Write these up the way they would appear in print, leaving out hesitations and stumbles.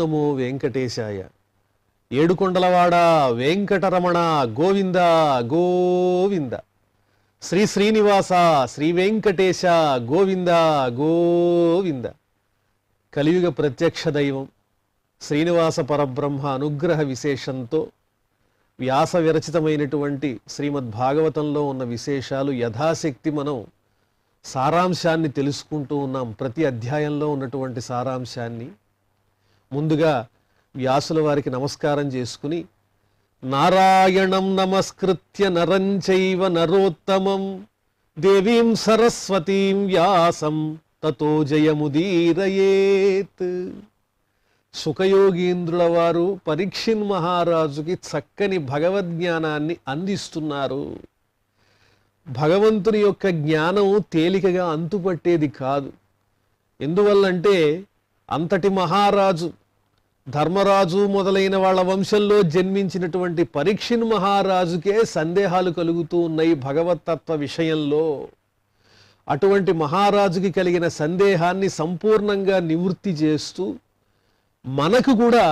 నమో వెంకటేశాయ. ఏడుకొండలవాడ వెంకటరమణ గోవింద గోవింద. శ్రీ శ్రీనివాస శ్రీ వెంకటేశ గోవింద గోవింద. కలియుగ ప్రత్యక్ష దైవం శ్రీనివాస పరబ్రహ్మ అనుగ్రహ విశేషంతో వ్యాస విరచితమైనటువంటి శ్రీమద్భాగవతంలో ఉన్న విశేషాలు యథాశక్తి మనం సారాంశాన్ని తెలుసుకుంటూ ఉన్నాం. ప్రతి అధ్యాయంలో ఉన్నటువంటి సారాంశాన్ని ముందుగా వ్యాసుల వారికి నమస్కారం చేసుకుని, నారాయణం నమస్కృత్య నరం చైవ నరోత్తమం దేవీం సరస్వతీం వ్యాసం తతో జయముదీరయేత్. సుఖయోగీంద్రుల వారు పరీక్షిన్ మహారాజుకి చక్కని భగవద్జ్ఞానాన్ని అందిస్తున్నారు. భగవంతుని యొక్క జ్ఞానం తేలికగా అంతుపట్టేది కాదు. ఎందువల్లంటే అంతటి మహారాజు ధర్మరాజు మొదలైన వాళ్ళ వంశంలో జన్మించినటువంటి పరీక్షిన్ మహారాజుకే సందేహాలు కలుగుతూ ఉన్నాయి భగవత్తత్వ విషయంలో. అటువంటి మహారాజుకి కలిగిన సందేహాన్ని సంపూర్ణంగా నివృత్తి చేస్తూ మనకు కూడా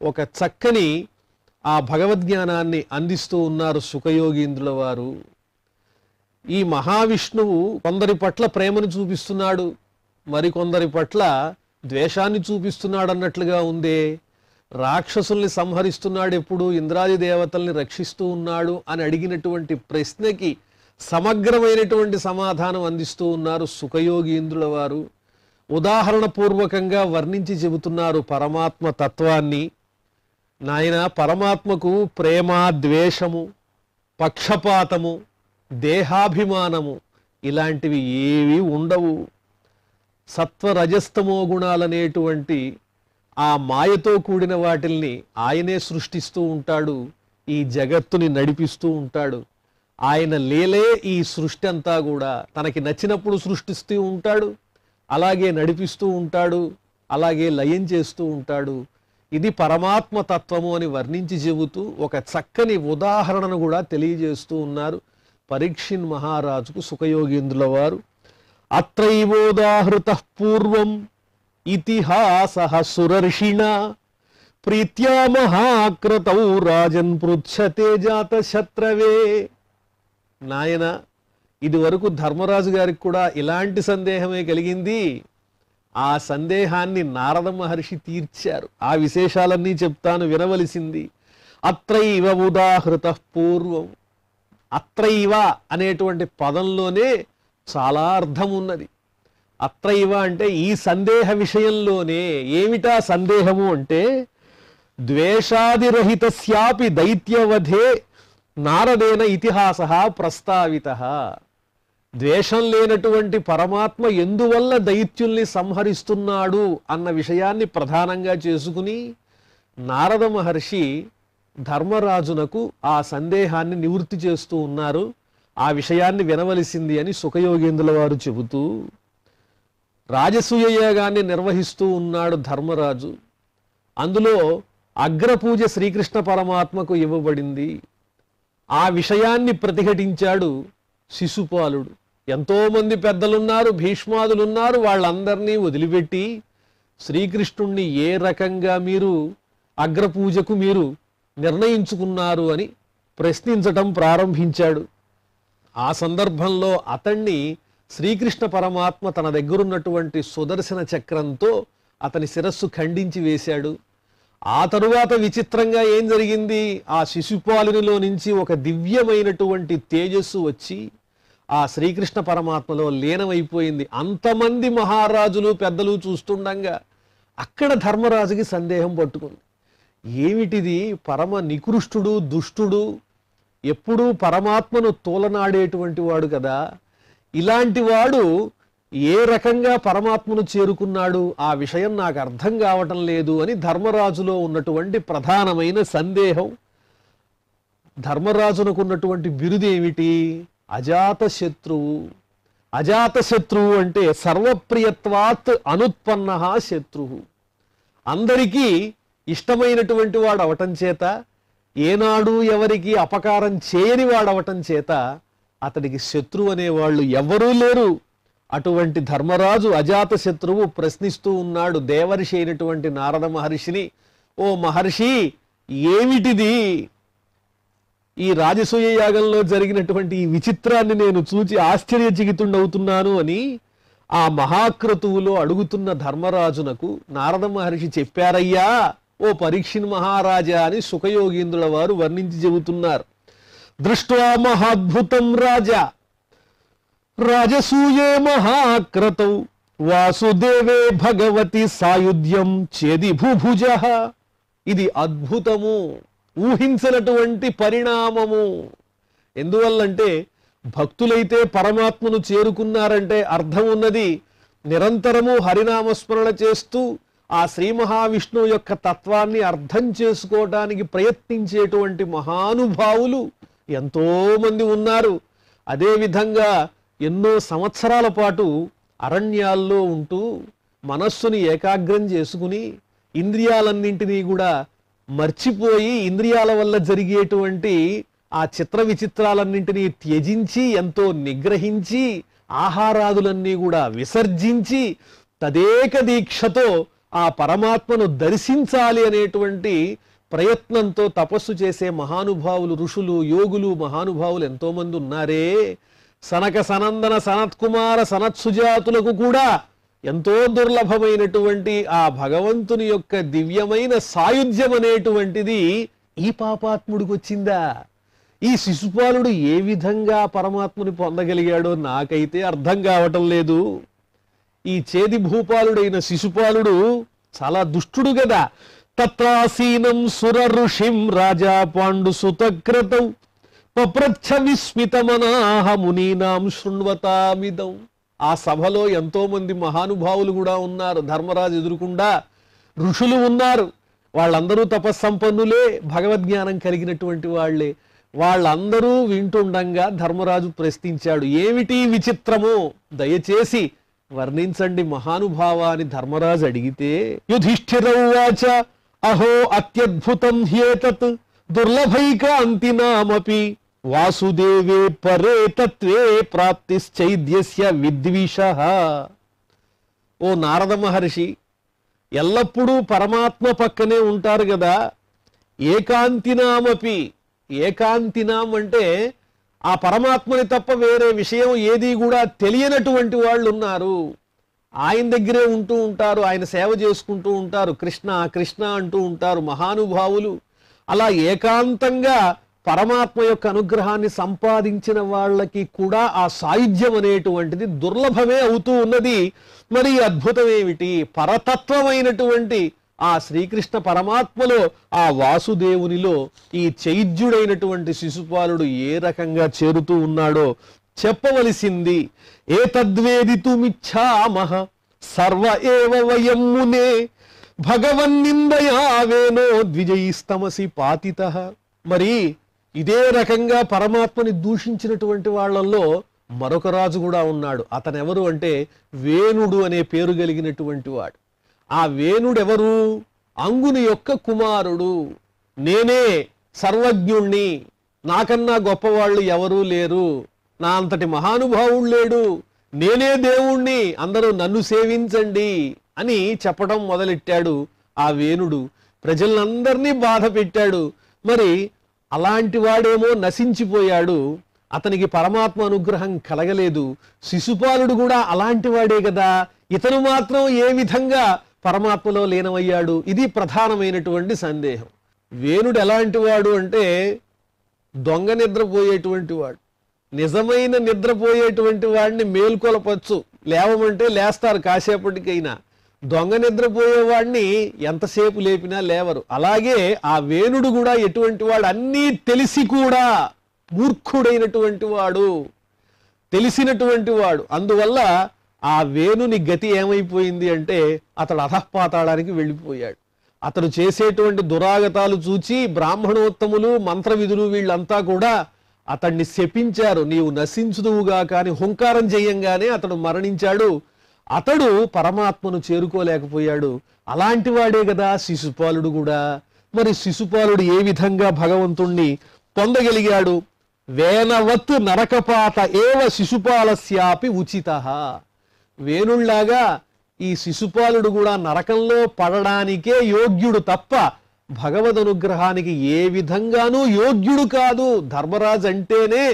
ఒక చక్కని ఆ భగవద్జ్ఞానాన్ని అందిస్తూ ఉన్నారు సుఖయోగీంద్రుల వారు. ఈ మహావిష్ణువు కొందరి పట్ల ప్రేమను చూపిస్తున్నాడు, మరికొందరి పట్ల ద్వేషాన్ని చూపిస్తున్నాడు అన్నట్లుగా ఉందే. రాక్షసుల్ని సంహరిస్తున్నాడు, ఎప్పుడు ఇంద్రాది దేవతల్ని రక్షిస్తూ ఉన్నాడు అని అడిగినటువంటి ప్రశ్నకి సమగ్రమైనటువంటి సమాధానం అందిస్తూ ఉన్నారు సుఖయోగీంద్రుల వారు. ఉదాహరణ పూర్వకంగా వర్ణించి చెబుతున్నారు పరమాత్మ తత్వాన్ని. నాయన, పరమాత్మకు ప్రేమ, ద్వేషము, పక్షపాతము, దేహాభిమానము ఇలాంటివి ఏవి ఉండవు. సత్వరజస్తమో గుణాలనేటువంటి ఆ మాయతో కూడిన వాటిల్ని ఆయనే సృష్టిస్తూ ఉంటాడు, ఈ జగత్తుని నడిపిస్తూ ఉంటాడు. ఆయన లీలే ఈ సృష్టి అంతా కూడా. తనకి నచ్చినప్పుడు సృష్టిస్తూ ఉంటాడు, అలాగే నడిపిస్తూ ఉంటాడు, అలాగే లయం చేస్తూ ఉంటాడు. ఇది పరమాత్మ తత్వము అని వర్ణించి చెబుతూ ఒక చక్కని ఉదాహరణను కూడా తెలియజేస్తూ ఉన్నారు పరీక్షిన్ మహారాజుకు సుఖయోగీంద్రుల వారు. అత్రైవోదాహృత పూర్వం ఇతిహాసః సురర్షిణ ప్రీత్యా మహాక్రతౌ రాజన్ పృచ్ఛతే జాత శత్రవే. నాయన, ఇది వరకు ధర్మరాజు గారికి కూడా ఇలాంటి సందేహమే కలిగింది. ఆ సందేహాన్ని నారద మహర్షి తీర్చారు. ఆ విశేషాలన్నీ చెప్తాను, వినవలసింది. అత్రైవ ఉదాహృత పూర్వం. అత్రైవ అనేటువంటి పదంలోనే చాలా అర్థం ఉన్నది. అత్రైవ అంటే ఈ సందేహ విషయంలోనే. ఏమిటా సందేహము అంటే, ద్వేషాదిరహితస్యాపి దైత్యవధే నారదేన ఇతిహాసః ప్రస్తావితః. ద్వేషం లేనటువంటి పరమాత్మ ఎందువల్ల దైత్యుల్ని సంహరిస్తున్నాడు అన్న విషయాన్ని ప్రధానంగా చేసుకుని నారద మహర్షి ధర్మరాజునకు ఆ సందేహాన్ని నివృత్తి చేస్తూ ఉన్నారు. ఆ విషయాన్ని వినవలసింది అని సుఖయోగేంద్రుల వారు చెబుతూ, రాజసూయ యాగాన్ని నిర్వహిస్తూ ఉన్నాడు ధర్మరాజు. అందులో అగ్రపూజ శ్రీకృష్ణ పరమాత్మకు ఇవ్వబడింది. ఆ విషయాన్ని ప్రతిఘటించాడు శిశుపాలుడు. ఎంతోమంది పెద్దలున్నారు, భీష్మాదులున్నారు, వాళ్ళందరినీ వదిలిపెట్టి శ్రీకృష్ణుణ్ణి ఏ రకంగా మీరు అగ్రపూజకు మీరు నిర్ణయించుకున్నారు అని ప్రశ్నించటం ప్రారంభించాడు. ఆ సందర్భంలో అతన్ని శ్రీకృష్ణ పరమాత్మ తన దగ్గరున్నటువంటి సుదర్శన చక్రంతో అతని శిరస్సు ఖండించి వేశాడు. ఆ తరువాత విచిత్రంగా ఏం జరిగింది, ఆ శిశుపాలునిలో నుంచి ఒక దివ్యమైనటువంటి తేజస్సు వచ్చి ఆ శ్రీకృష్ణ పరమాత్మలో లీనమైపోయింది. అంతమంది మహారాజులు పెద్దలు చూస్తుండగా అక్కడ ధర్మరాజుకి సందేహం పట్టుకుంది. ఏమిటిది, పరమ నికృష్టుడు, దుష్టుడు, ఎప్పుడూ పరమాత్మను తోలనాడేటువంటి వాడు కదా, ఇలాంటి వాడు ఏ రకంగా పరమాత్మను చేరుకున్నాడు, ఆ విషయం నాకు అర్థం కావటం లేదు అని ధర్మరాజులో ఉన్నటువంటి ప్రధానమైన సందేహం. ధర్మరాజునకు ఉన్నటువంటి బిరుదు ఏమిటి, అజాతశత్రువు. అజాతశత్రువు అంటే సర్వప్రియత్వాత్ అనుత్పన్న శత్రువు. అందరికీ ఇష్టమైనటువంటి వాడు అవటం చేత, ఏనాడు ఎవరికి అపకారం చేయని వాడు అవటం చేత అతడికి శత్రువు అనేవాళ్ళు ఎవ్వరూ లేరు. అటువంటి ధర్మరాజు అజాతశత్రువు ప్రశ్నిస్తూ ఉన్నాడు దేవర్షి అయినటువంటి నారద మహర్షిని, ఓ మహర్షి, ఏమిటిది? ఈ రాజసూయ యాగంలో జరిగినటువంటి ఈ విచిత్రాన్ని నేను చూచి ఆశ్చర్యచకితుడవుతున్నాను అని ఆ మహాక్రతువులో అడుగుతున్న ధర్మరాజునకు నారద మహర్షి చెప్పారయ్యా, ఓ పరీక్షిన్ మహారాజా అని సుఖయోగీంద్రుల వారు వర్ణించి చెబుతున్నారు. దృష్ట్వా మహాద్భుతం రాజా రాజసూయే మహాక్రతౌ వాసుదేవే భగవతి సాయుధ్యం చేది భూభుజ. ఇది అద్భుతము, ఊహించినటువంటి పరిణామము. ఎందువల్లంటే భక్తులైతే పరమాత్మను చేరుకున్నారంటే అర్థం ఉన్నది నిరంతరము హరినామస్మరణ చేస్తూ ఆ శ్రీ మహావిష్ణువు యొక్క తత్వాన్ని అర్థం చేసుకోవడానికి ప్రయత్నించేటువంటి మహానుభావులు ఎంతో మంది ఉన్నారు. అదేవిధంగా ఎన్నో సంవత్సరాల పాటు అరణ్యాల్లో ఉంటూ మనస్సుని ఏకాగ్రం చేసుకుని ఇంద్రియాలన్నింటినీ కూడా మర్చిపోయి ఇంద్రియాల వల్ల జరిగేటువంటి ఆ చిత్ర విచిత్రాలన్నింటినీ త్యజించి ఎంతో నిగ్రహించి ఆహారాదులన్నీ కూడా విసర్జించి తదేక దీక్షతో ఆ పరమాత్మను దర్శించాలి అనేటువంటి ప్రయత్నంతో తపస్సు చేసే మహానుభావులు, ఋషులు, యోగులు, మహానుభావులు ఎంతో మంది ఉన్నారే. సనక సనందన సనత్కుమార సనత్సుజాతులకు కూడా ఎంతో దుర్లభమైనటువంటి ఆ భగవంతుని యొక్క దివ్యమైన సాయుధ్యం అనేటువంటిది ఈ పాపాత్ముడికి వచ్చిందా? ఈ శిశుపాలుడు ఏ విధంగా పరమాత్ముని పొందగలిగాడో నాకైతే అర్థం కావటం లేదు. ఈ చేది భూపాలుడైన శిశుపాలుడు చాలా దుష్టుడు కదా. తత్రాసీనం సుర ఋషిం రాజా పాండు సుతక్రతౌ పప్రచ్ఛ విస్మితమనాహ మునీనాం శృణ్వతామిదం. ఆ సభలో ఎంతో మంది మహానుభావులు కూడా ఉన్నారు. ధర్మరాజు ఎదురుకుండా ఋషులు ఉన్నారు. వాళ్ళందరూ తపస్సంపన్నులే, భగవద్జ్ఞానం కలిగినటువంటి వాళ్లే. వాళ్ళందరూ వింటుండగా ధర్మరాజు ప్రశ్నించాడు, ఏమిటి విచిత్రము? దయచేసి వర్ణించండి మహానుభావాన్ని ధర్మరాజు అడిగితే, యుధిష్ఠిరౌవాచ అహో అత్యద్భుతం హ్యేతత్ దుర్లభైకాంతినామపి వాసుదేవే పరే తత్వే ప్రాప్తిశ్చైద్యస్య విద్విషః. ఓ నారద మహర్షి, ఎల్లప్పుడూ పరమాత్మ పక్కనే ఉంటారు కదా. ఏకాంతినామపి, ఏకాంతినాం అంటే ఆ పరమాత్మని తప్ప వేరే విషయం ఏది కూడా తెలియనటువంటి వాళ్ళు ఉన్నారు. ఆయన దగ్గరే ఉంటూ ఉంటారు, ఆయన సేవ చేసుకుంటూ ఉంటారు, కృష్ణ కృష్ణ అంటూ ఉంటారు మహానుభావులు. అలా ఏకాంతంగా పరమాత్మ యొక్క అనుగ్రహాన్ని సంపాదించిన వాళ్ళకి కూడా ఆ సాయుధ్యం అనేటువంటిది దుర్లభమే అవుతూ ఉన్నది. మరి అద్భుతం ఏమిటి? పరతత్వమైనటువంటి ఆ శ్రీకృష్ణ పరమాత్మలో, ఆ వాసుదేవునిలో ఈ చైద్యుడైనటువంటి శిశుపాలుడు ఏ రకంగా చేరుతూ ఉన్నాడో చెప్పవలసింది. ఏతద్వేదితుమిచ్ఛామః సర్వ ఏవ వయం మునే భగవన్నిందయావేనో ద్విజయిస్తమసి పాతితః. మరి ఇదే రకంగా పరమాత్మని దూషించినటువంటి వాళ్ళల్లో మరొక రాజు కూడా ఉన్నాడు. అతనెవరు అంటే వేణుడు అనే పేరు కలిగినటువంటి వాడు. ఆ వేణుడెవరు? అంగుని యొక్క కుమారుడు. నేనే సర్వజ్ఞుణ్ణి, నాకన్నా గొప్పవాళ్ళు ఎవరూ లేరు, నా అంతటి మహానుభావుడు లేడు, నేనే దేవుణ్ణి, అందరూ నన్ను సేవించండి అని చెప్పడం మొదలెట్టాడు. ఆ వేణుడు ప్రజలందరినీ బాధ పెట్టాడు. మరి అలాంటి వాడేమో నశించిపోయాడు, అతనికి పరమాత్మ అనుగ్రహం కలగలేదు. శిశుపాలుడు కూడా అలాంటి వాడే కదా, ఇతను మాత్రం ఏ విధంగా పరమాత్మలో లీనమయ్యాడు? ఇది ప్రధానమైనటువంటి సందేహం. వేణుడు ఎలాంటి వాడు అంటే దొంగ నిద్రపోయేటువంటి వాడు. నిజమైన నిద్రపోయేటువంటి వాడిని మేల్కొలపచ్చు, లేవమంటే లేస్తారు కాసేపటికైనా. దొంగ నిద్రపోయేవాడిని ఎంతసేపు లేపినా లేవరు. అలాగే ఆ వేణుడు కూడా ఎటువంటి వాడు? అన్నీ తెలిసి కూడా మూర్ఖుడైనటువంటి వాడు, తెలిసినటువంటి వాడు. అందువల్ల ఆ వేణుని గతి ఏమైపోయింది అంటే అతడు అధఃపాతాళానికి వెళ్ళిపోయాడు. అతడు చేసేటువంటి దురాగతాలు చూచి బ్రాహ్మణోత్తములు, మంత్రవిధులు వీళ్ళంతా కూడా అతన్ని శపించారు. నీవు నశించుదువుగా కానీ హుంకారం చేయంగానే అతడు మరణించాడు. అతడు పరమాత్మను చేరుకోలేకపోయాడు. అలాంటి వాడే కదా శిశుపాలుడు కూడా. మరి శిశుపాలుడు ఏ విధంగా భగవంతుణ్ణి పొందగలిగాడు? వేనవత్తు నరకపాత ఏవ శిశుపాలస్యాపి ఉచితః. వేణుళ్లాగా ఈ శిశుపాలుడు కూడా నరకంలో పడడానికే యోగ్యుడు తప్ప భగవద్ అనుగ్రహానికి ఏ విధంగానూ యోగ్యుడు కాదు. ధర్మరాజు అంటేనే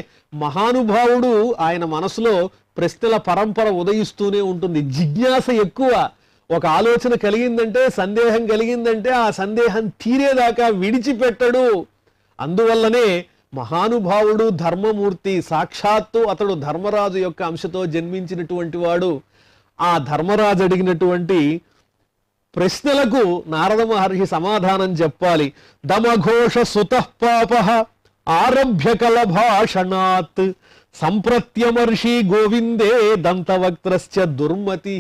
మహానుభావుడు. ఆయన మనసులో ప్రశ్నల పరంపర ఉదయిస్తూనే ఉంటుంది. జిజ్ఞాస ఎక్కువ. ఒక ఆలోచన కలిగిందంటే, సందేహం కలిగిందంటే ఆ సందేహం తీరేదాకా విడిచిపెట్టడు. అందువల్లనే మహానుభావుడు, ధర్మమూర్తి. సాక్షాత్తు అతడు ధర్మరాజు యొక్క అంశతో జన్మించినటువంటి వాడు. ఆ ధర్మరాజు అడిగినటువంటి ప్రశ్నలకు నారద మహర్షి సమాధానం చెప్పాలి. దమఘోష సుతః పాపః ఆరభ్య కలభాషణాత్ సంప్రత్యమర్షి గోవిందే దంతవక్త్రశ్చ దుర్మతి.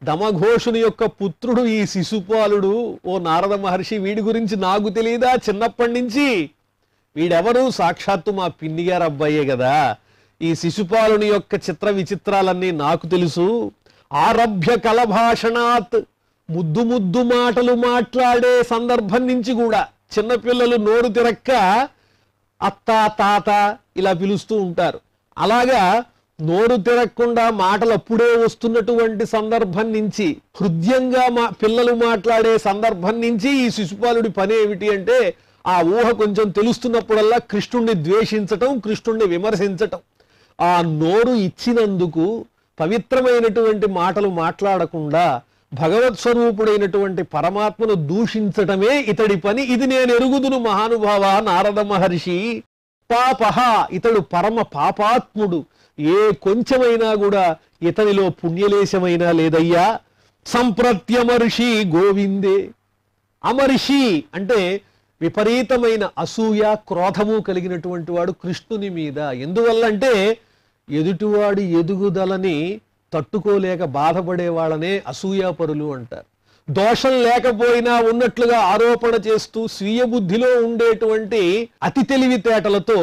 దమఘోషుని యొక్క పుత్రుడు ఈ శిశుపాలుడు. ఓ నారద మహర్షి, వీడి గురించి నాకు తెలియదా? చిన్నప్పటి నుంచి వీడెవరు? సాక్షాత్తు మా పిన్ని గారు అబ్బాయే కదా. ఈ శిశుపాలుని యొక్క చిత్ర విచిత్రాలన్నీ నాకు తెలుసు. ఆరభ్య కలభాషణాత్, ముద్దు ముద్దు మాటలు మాట్లాడే సందర్భం నుంచి కూడా చిన్నపిల్లలు నోరు తిరక్క అత్త తాత ఇలా పిలుస్తూ ఉంటారు. అలాగా నోరు తిరగకుండా మాటలు అప్పుడే వస్తున్నటువంటి సందర్భం నుంచి, హృదయంగా పిల్లలు మాట్లాడే సందర్భం నుంచి ఈ శిశుపాలుడి పని ఏమిటి అంటే, ఆ ఊహ కొంచెం తెలుస్తున్నప్పుడల్లా కృష్ణుణ్ణి ద్వేషించటం, కృష్ణుణ్ణి విమర్శించటం. ఆ నోరు ఇచ్చినందుకు పవిత్రమైనటువంటి మాటలు మాట్లాడకుండా భగవత్ స్వరూపుడైనటువంటి పరమాత్మను దూషించటమే ఇతడి పని. ఇది నేను ఎరుగుదును మహానుభావ నారద మహర్షి. పాపహ, ఇతడు పరమ పాపాత్ముడు. ఏ కొంచెమైనా కూడా ఇతనిలో పుణ్యలేశమైనా లేదయ్యా. సంప్రత్యమర్షి గోవిందే. అమర్షి అంటే విపరీతమైన అసూయ, క్రోధము కలిగినటువంటి వాడు కృష్ణుని మీద. ఎందువల్ల అంటే ఎదుటివాడి ఎదుగుదలని తట్టుకోలేక బాధపడే వాళ్ళనే అసూయాపరులు అంటారు. దోషం లేకపోయినా ఉన్నట్లుగా ఆరోపణ చేస్తూ స్వీయ బుద్ధిలో ఉండేటువంటి అతి తెలివితేటలతో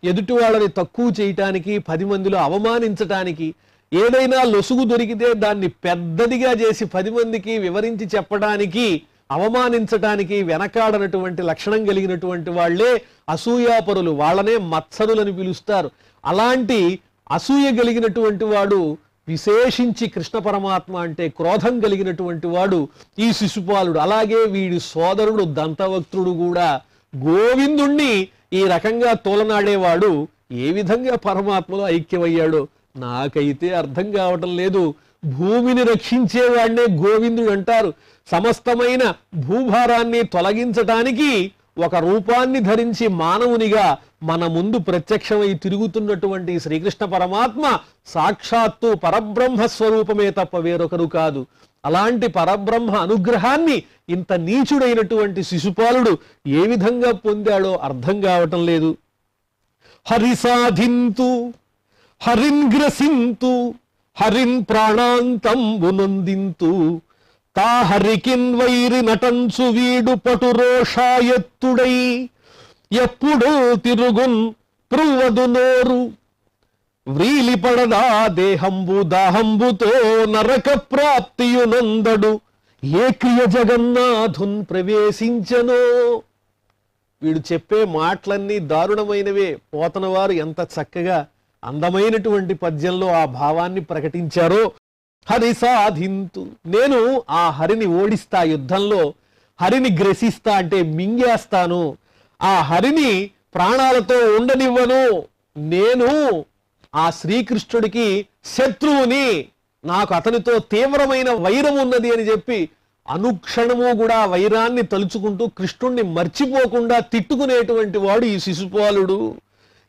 ఎదుటి వాళ్ళని తక్కువ చేయటానికి, 10 మందిలో అవమానించటానికి, ఏదైనా లొసుగు దొరికితే దాన్ని పెద్దదిగా చేసి 10 మందికి వివరించి చెప్పడానికి, అవమానించటానికి వెనకాడనటువంటి లక్షణం కలిగినటువంటి వాళ్లే అసూయాపరులు. వాళ్ళనే మత్సరులని పిలుస్తారు. అలాంటి అసూయ కలిగినటువంటి వాడు, విశేషించి కృష్ణ పరమాత్మ అంటే క్రోధం కలిగినటువంటి వాడు ఈ శిశుపాలుడు. అలాగే వీడి సోదరుడు దంతవక్త్రుడు కూడా గోవిందుణ్ణి ఈ రకంగా తోలనాడేవాడు ఏ విధంగా పరమాత్మలో ఐక్యమయ్యాడో నాకైతే అర్థం కావటం లేదు. భూమిని రక్షించేవాడినే గోవిందుడు అంటారు. సమస్తమైన భూభారాన్ని తొలగించటానికి ఒక రూపాన్ని ధరించి మానవునిగా మన ముందు ప్రత్యక్షమై తిరుగుతున్నటువంటి శ్రీకృష్ణ పరమాత్మ సాక్షాత్తు పరబ్రహ్మ స్వరూపమే తప్ప వేరొకరు కాదు. అలాంటి పరబ్రహ్మ అనుగ్రహాన్ని ఇంత నీచుడైనటువంటి శిశుపాలుడు ఏ విధంగా పొందాడో అర్థం కావటం లేదు. హరి సాధింతు హరిన్ గ్రసింతు హరిన్ ప్రాణాంతంబునొందింతు తా హరికిన్ వైరి నటంచు వీడు పటురోషాయత్తుడై ఎప్పుడు తిరుగున్ ప్రువదు నోరు వ్రీలిపడదా దేహంబు దాహంబుతో నరక ప్రాప్తియునందడు ఏ క్రియ జగన్నాథున్ ప్రవేశించనో. వీడు చెప్పే మాటలన్నీ దారుణమైనవే. పోతన వారు ఎంత చక్కగా అందమైనటువంటి పద్యంలో ఆ భావాన్ని ప్రకటించారో. హరి సాధింతు, నేను ఆ హరిని ఓడిస్తా, యుద్ధంలో హరిని గ్రసిస్తా అంటే మింగేస్తాను, ఆ హరిని ప్రాణాలతో ఉండనివ్వను, నేను ఆ శ్రీకృష్ణుడికి శత్రువుని, నాకు అతనితో తీవ్రమైన వైరం ఉన్నది అని చెప్పి అనుక్షణము కూడా వైరాన్ని తలుచుకుంటూ కృష్ణుణ్ణి మర్చిపోకుండా తిట్టుకునేటువంటి వాడు ఈ శిశుపాలుడు.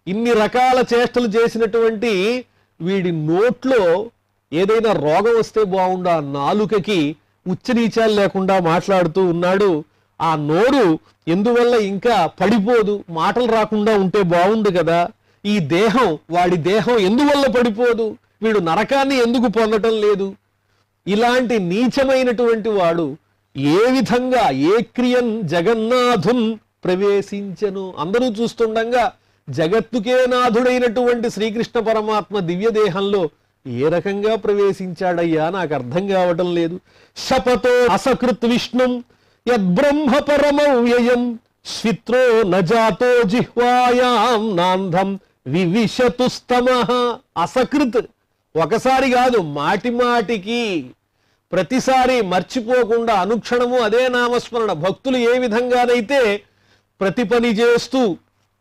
ఇన్ని రకాల చేష్టలు చేసినటువంటి వీడి నోట్లో ఏదైనా రోగం వస్తే బాగుండా, నాలుకకి ఉచ్చనీచాలు లేకుండా మాట్లాడుతూ ఉన్నాడు. ఆ నోరు ఎందువల్ల ఇంకా పడిపోదు, మాటలు రాకుండా ఉంటే బాగుండు కదా. ఈ దేహం, వాడి దేహం ఎందువల్ల పడిపోదు, వీడు నరకాన్ని ఎందుకు పొందటం లేదు. ఇలాంటి నీచమైనటువంటి వాడు ఏ విధంగా ఏ క్రియన్ జగన్నాథున్ ప్రవేశించను. అందరూ చూస్తుండగా జగత్తుకే నాథుడైనటువంటి శ్రీకృష్ణ పరమాత్మ దివ్య దేహంలో ఏ రకంగా ప్రవేశించాడయ్యా నాకు అర్థం కావటం లేదు. శపతో అసకృత్ విష్ణుం యద్బ్రహ్మ పరమవ్యయం స్విత్రో నజాతో జిహ్వాయాం నాంధం వివిశతుస్తమః. అసకృత్, ఒకసారి కాదు, మాటి మాటికి ప్రతిసారి మర్చిపోకుండా అనుక్షణము అదే నామస్మరణ. భక్తులు ఏ విధంగానైతే ప్రతి పని చేస్తూ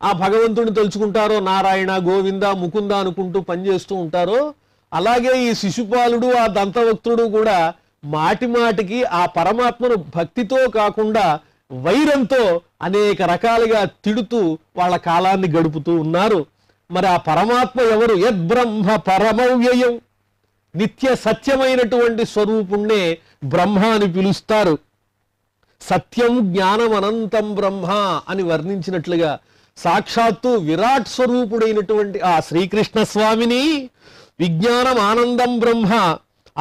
ఆ భగవంతుడిని తలుచుకుంటారో, నారాయణ గోవింద ముకుంద అనుకుంటూ పనిచేస్తూ ఉంటారో, అలాగే ఈ శిశుపాలుడు ఆ దంతవక్తుడు కూడా మాటి మాటికి ఆ పరమాత్మను భక్తితో కాకుండా వైరంతో అనేక రకాలుగా తిడుతూ వాళ్ళ కాలాన్ని గడుపుతూ ఉన్నారు. మరి ఆ పరమాత్మ ఎవరు? యద్బ్రహ్మ పరమవ్యయం, నిత్య సత్యమైనటువంటి స్వరూపుణ్ణే బ్రహ్మ అని పిలుస్తారు. సత్యం జ్ఞానం అనంతం బ్రహ్మ అని వర్ణించినట్లుగా సాక్షాత్తు విరాట్ స్వరూపుడైనటువంటి ఆ శ్రీకృష్ణ స్వామిని విజ్ఞానం ఆనందం బ్రహ్మ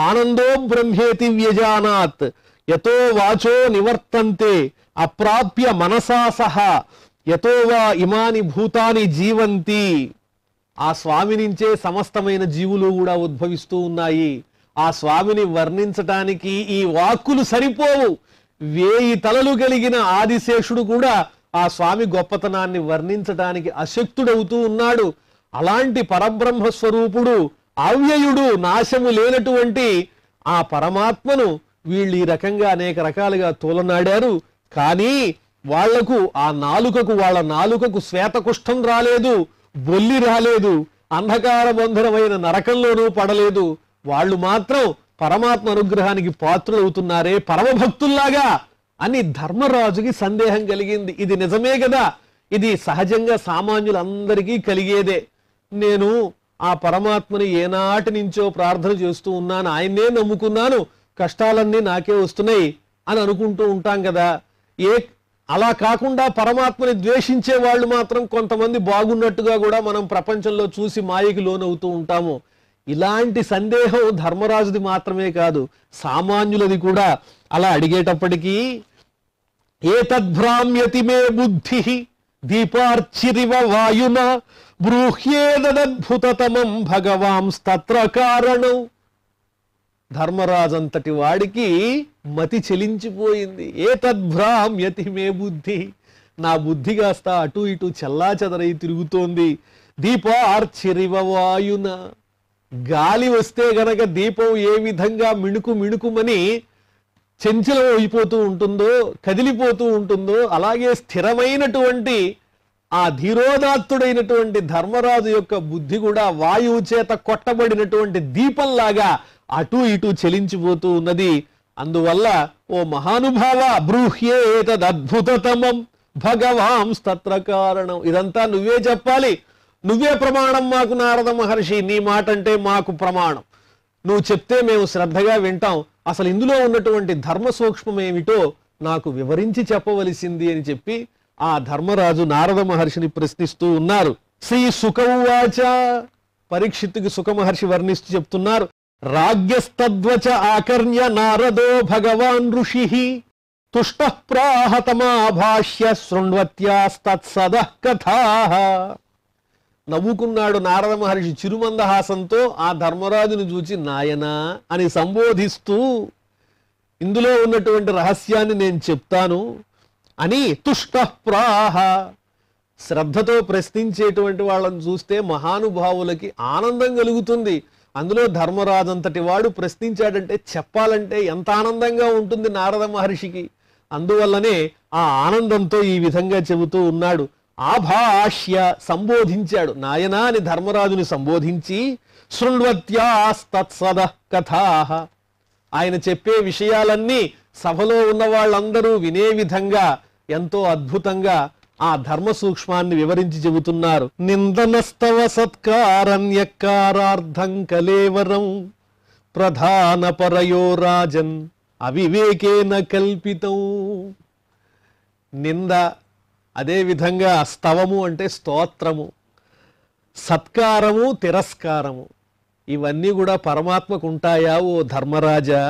ఆనందో బ్రహ్మేతి వ్యజానాత్ యతో వాచో నివర్తంతే అప్రాప్య మనసా సహ యతో వా ఇమాని భూతాని జీవంతి. ఆ స్వామి నుంచే సమస్తమైన జీవులు కూడా ఉద్భవిస్తూ ఉన్నాయి. ఆ స్వామిని వర్ణించటానికి ఈ వాక్కులు సరిపోవు. 1000 తలలు కలిగిన ఆదిశేషుడు కూడా ఆ స్వామి గొప్పతనాన్ని వర్ణించటానికి అశక్తుడవుతూ ఉన్నాడు. అలాంటి పరబ్రహ్మ స్వరూపుడు, అవ్యయుడు, నాశము లేనటువంటి ఆ పరమాత్మను వీళ్ళు ఈ రకంగా అనేక రకాలుగా తోలనాడారు. కానీ వాళ్లకు వాళ్ళ నాలుకకు శ్వేతకుష్ఠం రాలేదు, బొల్లి రాలేదు, అంధకార బంధురమైన నరకంలోనూ పడలేదు. వాళ్ళు మాత్రం పరమాత్మ అనుగ్రహానికి పాత్రులవుతున్నారే పరమభక్తుల్లాగా అని ధర్మరాజుకి సందేహం కలిగింది. ఇది నిజమే కదా, ఇది సహజంగా సామాన్యులందరికీ కలిగేదే. నేను ఆ పరమాత్మని ఏనాటి నుంచో ప్రార్థన చేస్తూ ఉన్నాను, ఆయన్నే నమ్ముకున్నాను, కష్టాలన్నీ నాకే వస్తున్నాయి అని అనుకుంటూ ఉంటాం కదా. అలా కాకుండా పరమాత్మని ద్వేషించే వాళ్ళు మాత్రం కొంతమంది బాగున్నట్టుగా కూడా మనం ప్రపంచంలో చూసి మాయకి లోనవుతూ ఉంటాము. ఇలాంటి సందేహం ధర్మరాజుది మాత్రమే కాదు, సామాన్యులది కూడా. అలా అడిగేటప్పటికీ ఏతద్భ్రామ్యతి మే బుద్ధి దీపార్చిరివ వాయున బ్రూహ్యేదద్భుతతమం భగవాంస్తత్ర కారణం. ధర్మరాజంతటి వాడికి మతి చెలించిపోయింది. ఏతద్భ్రామ్యతి మే బుద్ధి, నా బుద్ధి కాస్త అటు ఇటు చల్లా చెదరై తిరుగుతోంది. దీపార్చిరివ వాయున, గాలి వస్తే గనక దీపం ఏ విధంగా మిణుకు మిణుకుమని చెంచలం అయిపోతూ ఉంటుందో, కదిలిపోతూ ఉంటుందో, అలాగే స్థిరమైనటువంటి ఆ ధీరోదాత్తుడైనటువంటి ధర్మరాజు యొక్క బుద్ధి కూడా వాయువు చేత కొట్టబడినటువంటి దీపంలాగా అటు ఇటు చెలించిపోతూ ఉన్నది. అందువల్ల ఓ మహానుభావ, బ్రూహ్యేతదద్భుతతమం భగవాంస్తత్ర కారణం, ఇదంతా నువ్వే చెప్పాలి, నువ్వే ప్రమాణం మాకు నారద మహర్షి, నీ మాట అంటే మాకు ప్రమాణం, నువ్వు చెప్తే మేము శ్రద్ధగా వింటాం, అసలు ఇందులో ఉన్నటువంటి ధర్మ సూక్ష్మం ఏమిటో నాకు వివరించి చెప్పవలసింది అని చెప్పి ఆ ధర్మరాజు నారద మహర్షిని ప్రశ్నిస్తూ ఉన్నారు. శ్రీ సుఖవాచ, పరీక్షిత్తుకి సుఖ మహర్షి వర్ణిస్తూ చెప్తున్నారు. రాజ్యస్తద్వచ ఆకర్ణ్య నారదో భగవాన్ ఋషి తుష్టః ప్రాహతమాభాష్య శృణ్వత్యాస్తత్సదః కథాః. నవ్వుకున్నాడు నారద మహర్షి చిరుమందహాసంతో ఆ ధర్మరాజును చూచి నాయనా అని సంబోధిస్తూ, ఇందులో ఉన్నటువంటి రహస్యాన్ని నేను చెప్తాను అని తుష్టః ప్రాహ. శ్రద్ధతో ప్రశ్నించేటువంటి వాళ్ళని చూస్తే మహానుభావులకి ఆనందం కలుగుతుంది. అందులో ధర్మరాజంతటి వాడు ప్రశ్నించాడంటే చెప్పాలంటే ఎంత ఆనందంగా ఉంటుంది నారద మహర్షికి. అందువల్లనే ఆ ఆనందంతో ఈ విధంగా చెబుతూ ఉన్నాడు. ఆభాష్య, సంబోధించాడు, నాయనా అని ధర్మరాజుని సంబోధించి శృణ్వత్యాస్తత్సదః కథాః, ఆయన చెప్పే విషయాలన్నీ సభలో ఉన్న వాళ్ళందరూ వినే విధంగా ఎంతో అద్భుతంగా ఆ ధర్మ సూక్ష్మాన్ని వివరించి చెబుతున్నారు. నిందనస్తవ సత్కారన్యకారార్థం కలేవరం ప్రధాన పరయో రాజన్ అవివేకేన కల్పితం. నింద, అదేవిధంగా స్తవము అంటే స్తోత్రము, సత్కారము, తిరస్కారము, ఇవన్నీ కూడా పరమాత్మకు ఉంటాయా ఓ ధర్మరాజా?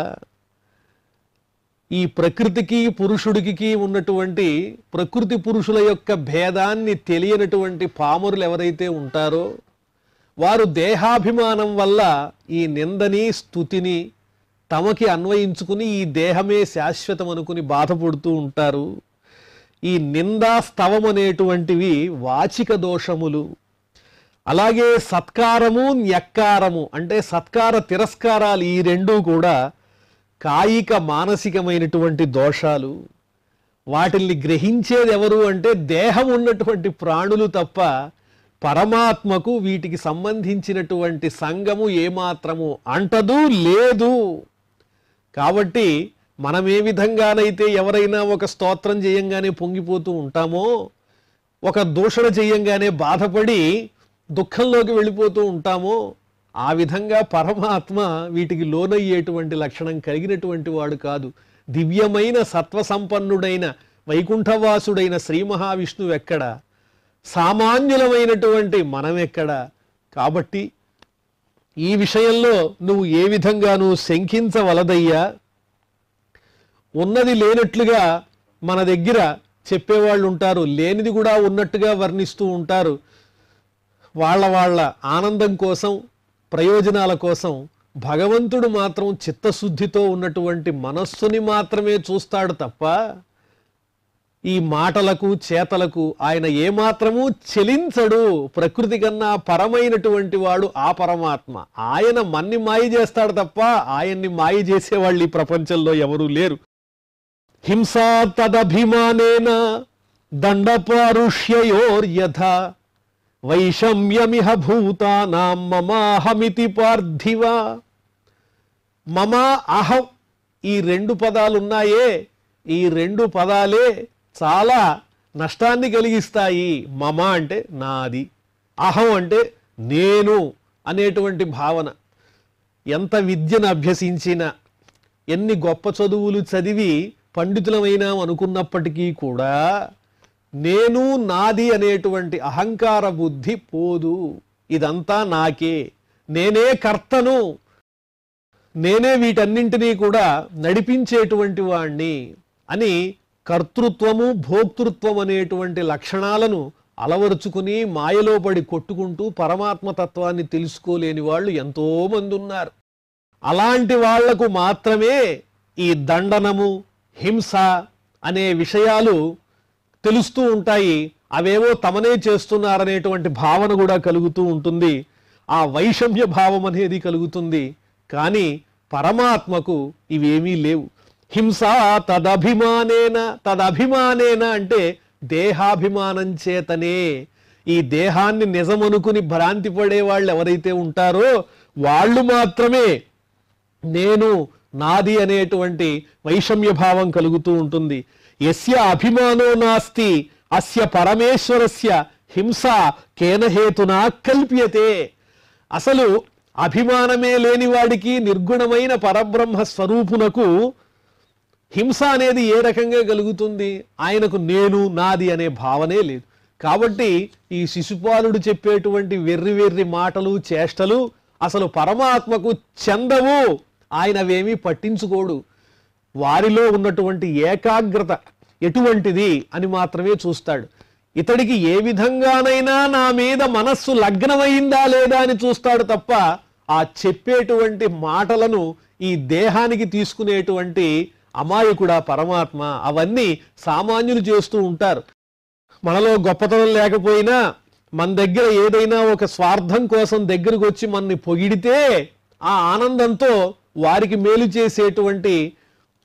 ఈ ప్రకృతికి పురుషుడికి ఉన్నటువంటి ప్రకృతి పురుషుల యొక్క భేదాన్ని తెలియనటువంటి పామరులు ఎవరైతే ఉంటారో వారు దేహాభిమానం వల్ల ఈ నిందని స్తుతిని తమకి అన్వయించుకుని ఈ దేహమే శాశ్వతం అనుకుని బాధపడుతూ ఉంటారు. ఈ నిందా స్తవం అనేటువంటివి వాచిక దోషములు. అలాగే సత్కారము న్యక్కారము అంటే సత్కార తిరస్కారాలు ఈ రెండూ కూడా కాయిక మానసికమైనటువంటి దోషాలు. వాటిల్ని గ్రహించేది ఎవరు అంటే దేహం ఉన్నటువంటి ప్రాణులు తప్ప పరమాత్మకు వీటికి సంబంధించినటువంటి సంగము ఏమాత్రము అంటదు లేదు. కాబట్టి మనం ఏ విధంగానైతే ఎవరైనా ఒక స్తోత్రం చేయంగానే పొంగిపోతూ ఉంటామో, ఒక దూషణ చేయంగానే బాధపడి దుఃఖంలోకి వెళ్ళిపోతూ ఉంటామో, ఆ విధంగా పరమాత్మ వీటికి లోనయ్యేటువంటి లక్షణం కలిగినటువంటి వాడు కాదు. దివ్యమైన సత్వసంపన్నుడైన వైకుంఠవాసుడైన శ్రీ మహావిష్ణువు ఎక్కడ, సామాన్యులమైనటువంటి మనమెక్కడ? కాబట్టి ఈ విషయంలో నువ్వు ఏ విధంగానూ శంకించవలదయ్యా. ఉన్నది లేనట్లుగా మన దగ్గర చెప్పేవాళ్ళు ఉంటారు, లేనిది కూడా ఉన్నట్టుగా వర్ణిస్తూ ఉంటారు. వాళ్ళ ఆనందం కోసం, ప్రయోజనాల కోసం. భగవంతుడు మాత్రం చిత్తశుద్ధితో ఉన్నటువంటి మనస్సుని మాత్రమే చూస్తాడు తప్ప ఈ మాటలకు చేతలకు ఆయన ఏమాత్రము చెలించడు. ప్రకృతి కన్నా పరమైనటువంటి వాడు ఆ పరమాత్మ. ఆయన మన్ని మాయ చేస్తాడు తప్ప ఆయన్ని మాయ చేసేవాళ్ళు ఈ ప్రపంచంలో ఎవరూ లేరు. హింసా తదభిమానేన దండపారుష్యయోర్యథ వైషమ్యమిహ భూతానాం మమాహమితి పార్థివ. మమ అహం ఈ రెండు పదాలున్నాయే, ఈ రెండు పదాలే చాలా నష్టాన్ని కలిగిస్తాయి. మమ అంటే నాది, అహం అంటే నేను అనేటువంటి భావన. ఎంత విద్యను అభ్యసించినా, ఎన్ని గొప్ప చదువులు చదివి పండితులమైనా అనుకున్నప్పటికీ కూడా నేను నాది అనేటువంటి అహంకార బుద్ధి పోదు. ఇదంతా నాకే, నేనే కర్తను, నేనే వీటన్నింటినీ కూడా నడిపించేటువంటి వాణ్ణి అని కర్తృత్వము భోక్తృత్వం అనేటువంటి లక్షణాలను అలవరుచుకుని మాయలో పడి కొట్టుకుంటూ పరమాత్మతత్వాన్ని తెలుసుకోలేని వాళ్ళు ఎంతోమంది ఉన్నారు. అలాంటి వాళ్లకు మాత్రమే ఈ దండనము, హింస అనే విషయాలు తెలుస్తూ ఉంటాయి. అవేవో తమనే చేస్తున్నారనేటువంటి భావన కూడా కలుగుతూ ఉంటుంది. ఆ వైషమ్య భావం అనేది కలుగుతుంది. కానీ పరమాత్మకు ఇవేమీ లేవు. హింసా తదభిమానేన, తదభిమానేన అంటే దేహాభిమానం చేతనే. ఈ దేహాన్ని నిజమనుకుని భ్రాంతి పడే వాళ్ళు ఎవరైతే ఉంటారో వాళ్ళు మాత్రమే నేను నాది అనేటువంటి వైషమ్య భావం కలుగుతూ ఉంటుంది. యస్య అభిమానో నాస్తి అస్య పరమేశ్వరస్య హింస కేన హేతునా కల్ప్యతే. అసలు అభిమానమే లేని వాడికి నిర్గుణమైన పరబ్రహ్మ స్వరూపునకు హింస అనేది ఏ రకంగా కలుగుతుంది? ఆయనకు నేను నాది అనే భావనే లేదు. కాబట్టి ఈ శిశుపాలుడు చెప్పేటువంటి వెర్రి వెర్రి మాటలు చేష్టలు అసలు పరమాత్మకు చెందవు. ఆయన అవేమీ పట్టించుకోడు. వారిలో ఉన్నటువంటి ఏకాగ్రత ఎటువంటిది అని మాత్రమే చూస్తాడు. ఇతడికి ఏ విధంగానైనా నా మీద మనస్సు లగ్నమైందా లేదా అని చూస్తాడు తప్ప ఆ చెప్పేటువంటి మాటలను ఈ దేహానికి తీసుకునేటువంటి అమాయకుడా పరమాత్మ. అవన్నీ సామాన్యులు చేస్తూ ఉంటారు. మనలో గొప్పతనం లేకపోయినా మన దగ్గర ఏదైనా ఒక స్వార్థం కోసం దగ్గరకు వచ్చి మనని పొగిడితే ఆ ఆనందంతో వారికి మేలు చేసేటువంటి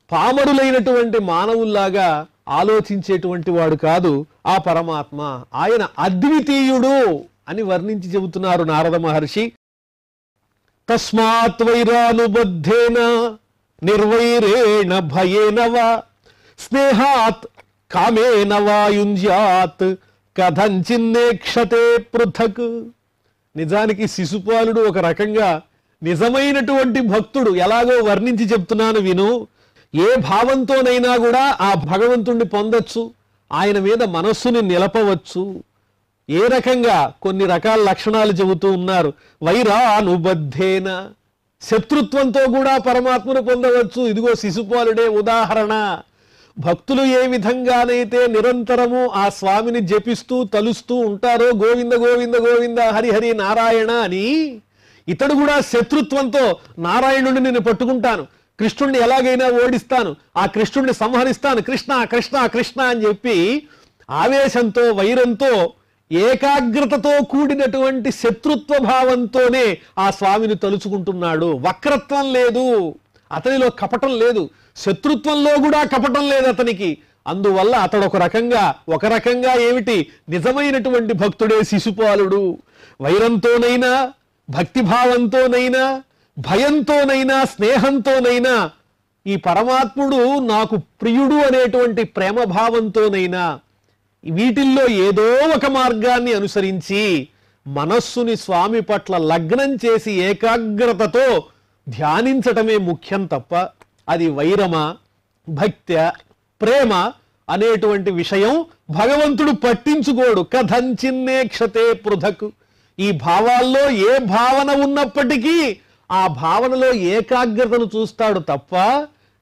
పామరులైనటువంటి మానవుల్లాగా ఆలోచించేటువంటి వాడు కాదు ఆ పరమాత్మ. ఆయన అద్వితీయుడు అని వర్ణించి చెబుతున్నారు నారద మహర్షి. తస్మాత్ వైరానుబద్ధేన నిర్వైరేణ భయేన వా స్నేహాత్ కామేన వా యుంజ్యాత్ కథంచిన్నేక్షతే పృథక్. నిజానికి శిశుపాలుడు ఒక రకంగా నిజమైనటువంటి భక్తుడు. ఎలాగో వర్ణించి చెప్తున్నాను విను. ఏ భావంతోనైనా కూడా ఆ భగవంతుణ్ణి పొందొచ్చు, ఆయన మీద మనస్సుని నిలపవచ్చు. ఏ రకంగా కొన్ని రకాల లక్షణాలు చెబుతూ ఉన్నారు. వైరానుబద్ధేన శత్రుత్వంతో కూడా పరమాత్మను పొందవచ్చు. ఇదిగో శిశుపాలుడే ఉదాహరణ. భక్తులు ఏ విధంగానైతే నిరంతరము ఆ స్వామిని జపిస్తూ తలుస్తూ ఉంటారో గోవింద గోవింద గోవింద హరి హరి నారాయణ అని, ఇతడు కూడా శత్రుత్వంతో నారాయణుడిని నేను పట్టుకుంటాను, కృష్ణుడిని ఎలాగైనా ఓడిస్తాను, ఆ కృష్ణుడిని సంహరిస్తాను, కృష్ణ కృష్ణ కృష్ణ అని చెప్పి ఆవేశంతో వైరంతో ఏకాగ్రతతో కూడినటువంటి శత్రుత్వ భావంతోనే ఆ స్వామిని తలుచుకుంటున్నాడు. వక్రత్వం లేదు, అతనిలో కపటం లేదు, శత్రుత్వంలో కూడా కపటం లేదు అతనికి. అందువల్ల అతడు ఒక రకంగా ఏమిటి, నిజమైనటువంటి భక్తుడే శిశుపాలుడు. వైరంతోనైనా, భక్తిభావంతోనైనా, భయంతోనైనా, స్నేహంతోనైనా, ఈ పరమాత్ముడు నాకు ప్రియుడు అనేటువంటి ప్రేమభావంతోనైనా, వీటిల్లో ఏదో ఒక మార్గాన్ని అనుసరించి మనస్సుని స్వామి పట్ల లగ్నం చేసి ఏకాగ్రతతో ధ్యానించటమే ముఖ్యం తప్ప అది వైరమా, భక్త్య, ప్రేమ అనేటువంటి విషయం భగవంతుడు పట్టించుకోడు. కథంచిన్నేక్షతే పృథక్. ఈ భావాల్లో ఏ భావన ఉన్నప్పటికీ ఆ భావనలో ఏకాగ్రతను చూస్తాడు తప్ప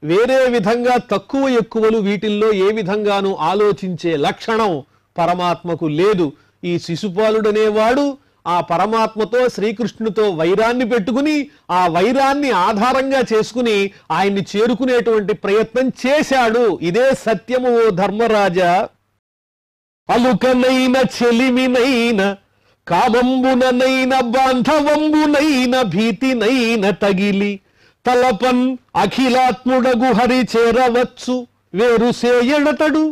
వేరే విధంగా తక్కువ ఎక్కువలు వీటిల్లో ఏ విధంగానూ ఆలోచించే లక్షణం పరమాత్మకు లేదు. ఈ శిశుపాలుడనేవాడు ఆ పరమాత్మతో, శ్రీకృష్ణునితో వైరాన్ని పెట్టుకుని ఆ వైరాన్ని ఆధారంగా చేసుకుని ఆయన్ని చేరుకునేటువంటి ప్రయత్నం చేశాడు. ఇదే సత్యము ఓ ధర్మరాజా. అలుకనైన చెలిమినైన, కామంబుననైన, బాంధవంబునైన, భీతినైన తగిలి తలపన్ అఖిలాత్ముడగు హరి చేరవచ్చు. వేరు చేయడతడు,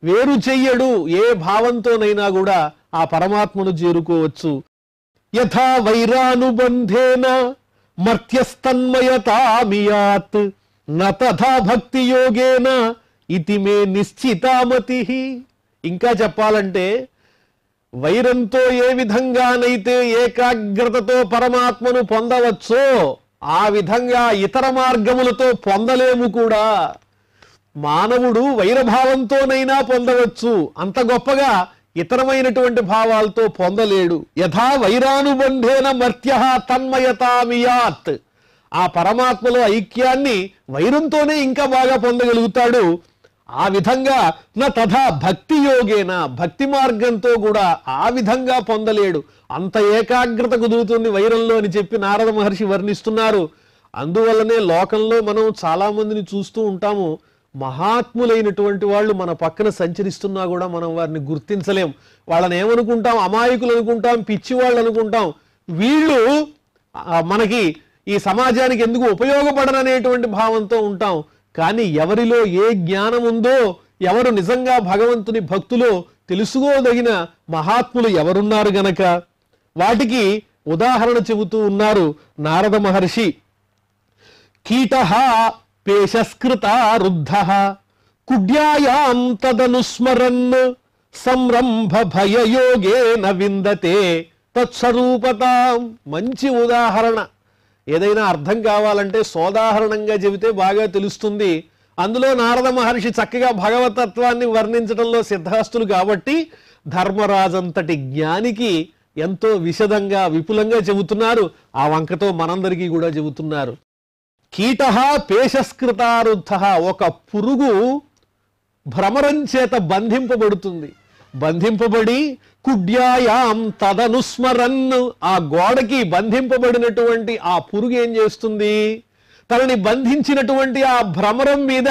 వేరు చెయ్యడు. ఏ భావంతోనైనా కూడా ఆ పరమాత్మను చేరుకోవచ్చు. యథా వైరానుబంధేన మర్త్యస్తన్మయతామియాత్ న తథా భక్తి యోగేన ఇతి మే నిశ్చితామతి. ఇంకా చెప్పాలంటే వైరంతో ఏ విధంగానైతే ఏకాగ్రతతో పరమాత్మను పొందవచ్చో ఆ విధంగా ఇతర మార్గములతో పొందలేము కూడా. మానవుడు వైరభావంతోనైనా పొందవచ్చు, అంత గొప్పగా ఇతరమైనటువంటి భావాలతో పొందలేడు. యథా వైరానుబంధేన మర్త్య తన్మయతామియాత్. ఆ పరమాత్మలో ఐక్యాన్ని వైరంతోనే ఇంకా బాగా పొందగలుగుతాడు. ఆ విధంగా నా తథా భక్తి యోగేన, భక్తి మార్గంతో కూడా ఆ విధంగా పొందలేడు. అంత ఏకాగ్రత కుదురుతుంది వైరంలో అని చెప్పి నారద మహర్షి వర్ణిస్తున్నారు. అందువల్లనే లోకంలో మనం చాలా మందిని చూస్తూ ఉంటాము. మహాత్ములైనటువంటి వాళ్ళు మన పక్కన సంచరిస్తున్నా కూడా మనం వారిని గుర్తించలేం. వాళ్ళని ఏమనుకుంటాం, అమాయకులు అనుకుంటాం, పిచ్చివాళ్ళు అనుకుంటాం. వీళ్ళు మనకి ఈ సమాజానికి ఎందుకు ఉపయోగపడననేటువంటి భావంతో ఉంటాం. కానీ ఎవరిలో ఏ జ్ఞానం ఉందో, ఎవరు నిజంగా భగవంతుని భక్తులో తెలుసుకోదగిన మహాత్ములు ఎవరున్నారు గనక వాటికి ఉదాహరణ చెబుతూ ఉన్నారు నారద మహర్షి. కీటః పేషస్కృతారుద్ధః కుడ్యాయాం తదనుస్మరన్ సంరంభ భయయోగేన విందతే తత్స్వరూపతాం. మంచి ఉదాహరణ. ఏదైనా అర్థం కావాలంటే సోదాహరణంగా చెబితే బాగా తెలుస్తుంది. అందులో నారద మహర్షి చక్కగా భగవతత్వాన్ని వర్ణించడంలో సిద్ధాస్తులు కాబట్టి ధర్మరాజంతటి జ్ఞానికి ఎంతో విశదంగా విపులంగా చెబుతున్నారు. ఆ వంకతో మనందరికీ కూడా చెబుతున్నారు. కీటః పేషస్కృతారుద్ధః. ఒక పురుగు భ్రమరం చేత బంధింపబడుతుంది. బంధింపబడి కుడ్యాయాం తదనుస్మరన్. ఆ గోడకి బంధింపబడినటువంటి ఆ పురుగు ఏం చేస్తుంది, తనని బంధించినటువంటి ఆ భ్రమరం మీద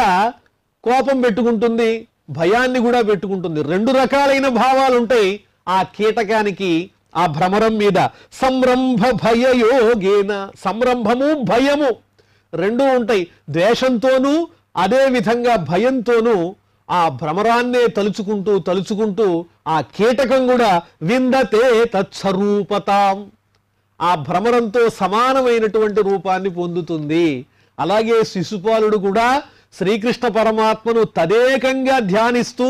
కోపం పెట్టుకుంటుంది, భయాన్ని కూడా పెట్టుకుంటుంది. రెండు రకాలైన భావాలు ఉంటాయి ఆ కీటకానికి ఆ భ్రమరం మీద. సంరంభ భయయోగేన. సంరంభము భయము రెండూ ఉంటాయి. ద్వేషంతోనూ అదే విధంగా భయంతోనూ ఆ భ్రమరాన్నే తలుచుకుంటూ తలుచుకుంటూ ఆ కీటకం కూడా విందతే తత్స్వరూపతాం. ఆ భ్రమరంతో సమానమైనటువంటి రూపాన్ని పొందుతుంది. అలాగే శిశుపాలుడు కూడా శ్రీకృష్ణ పరమాత్మను తదేకంగా ధ్యానిస్తూ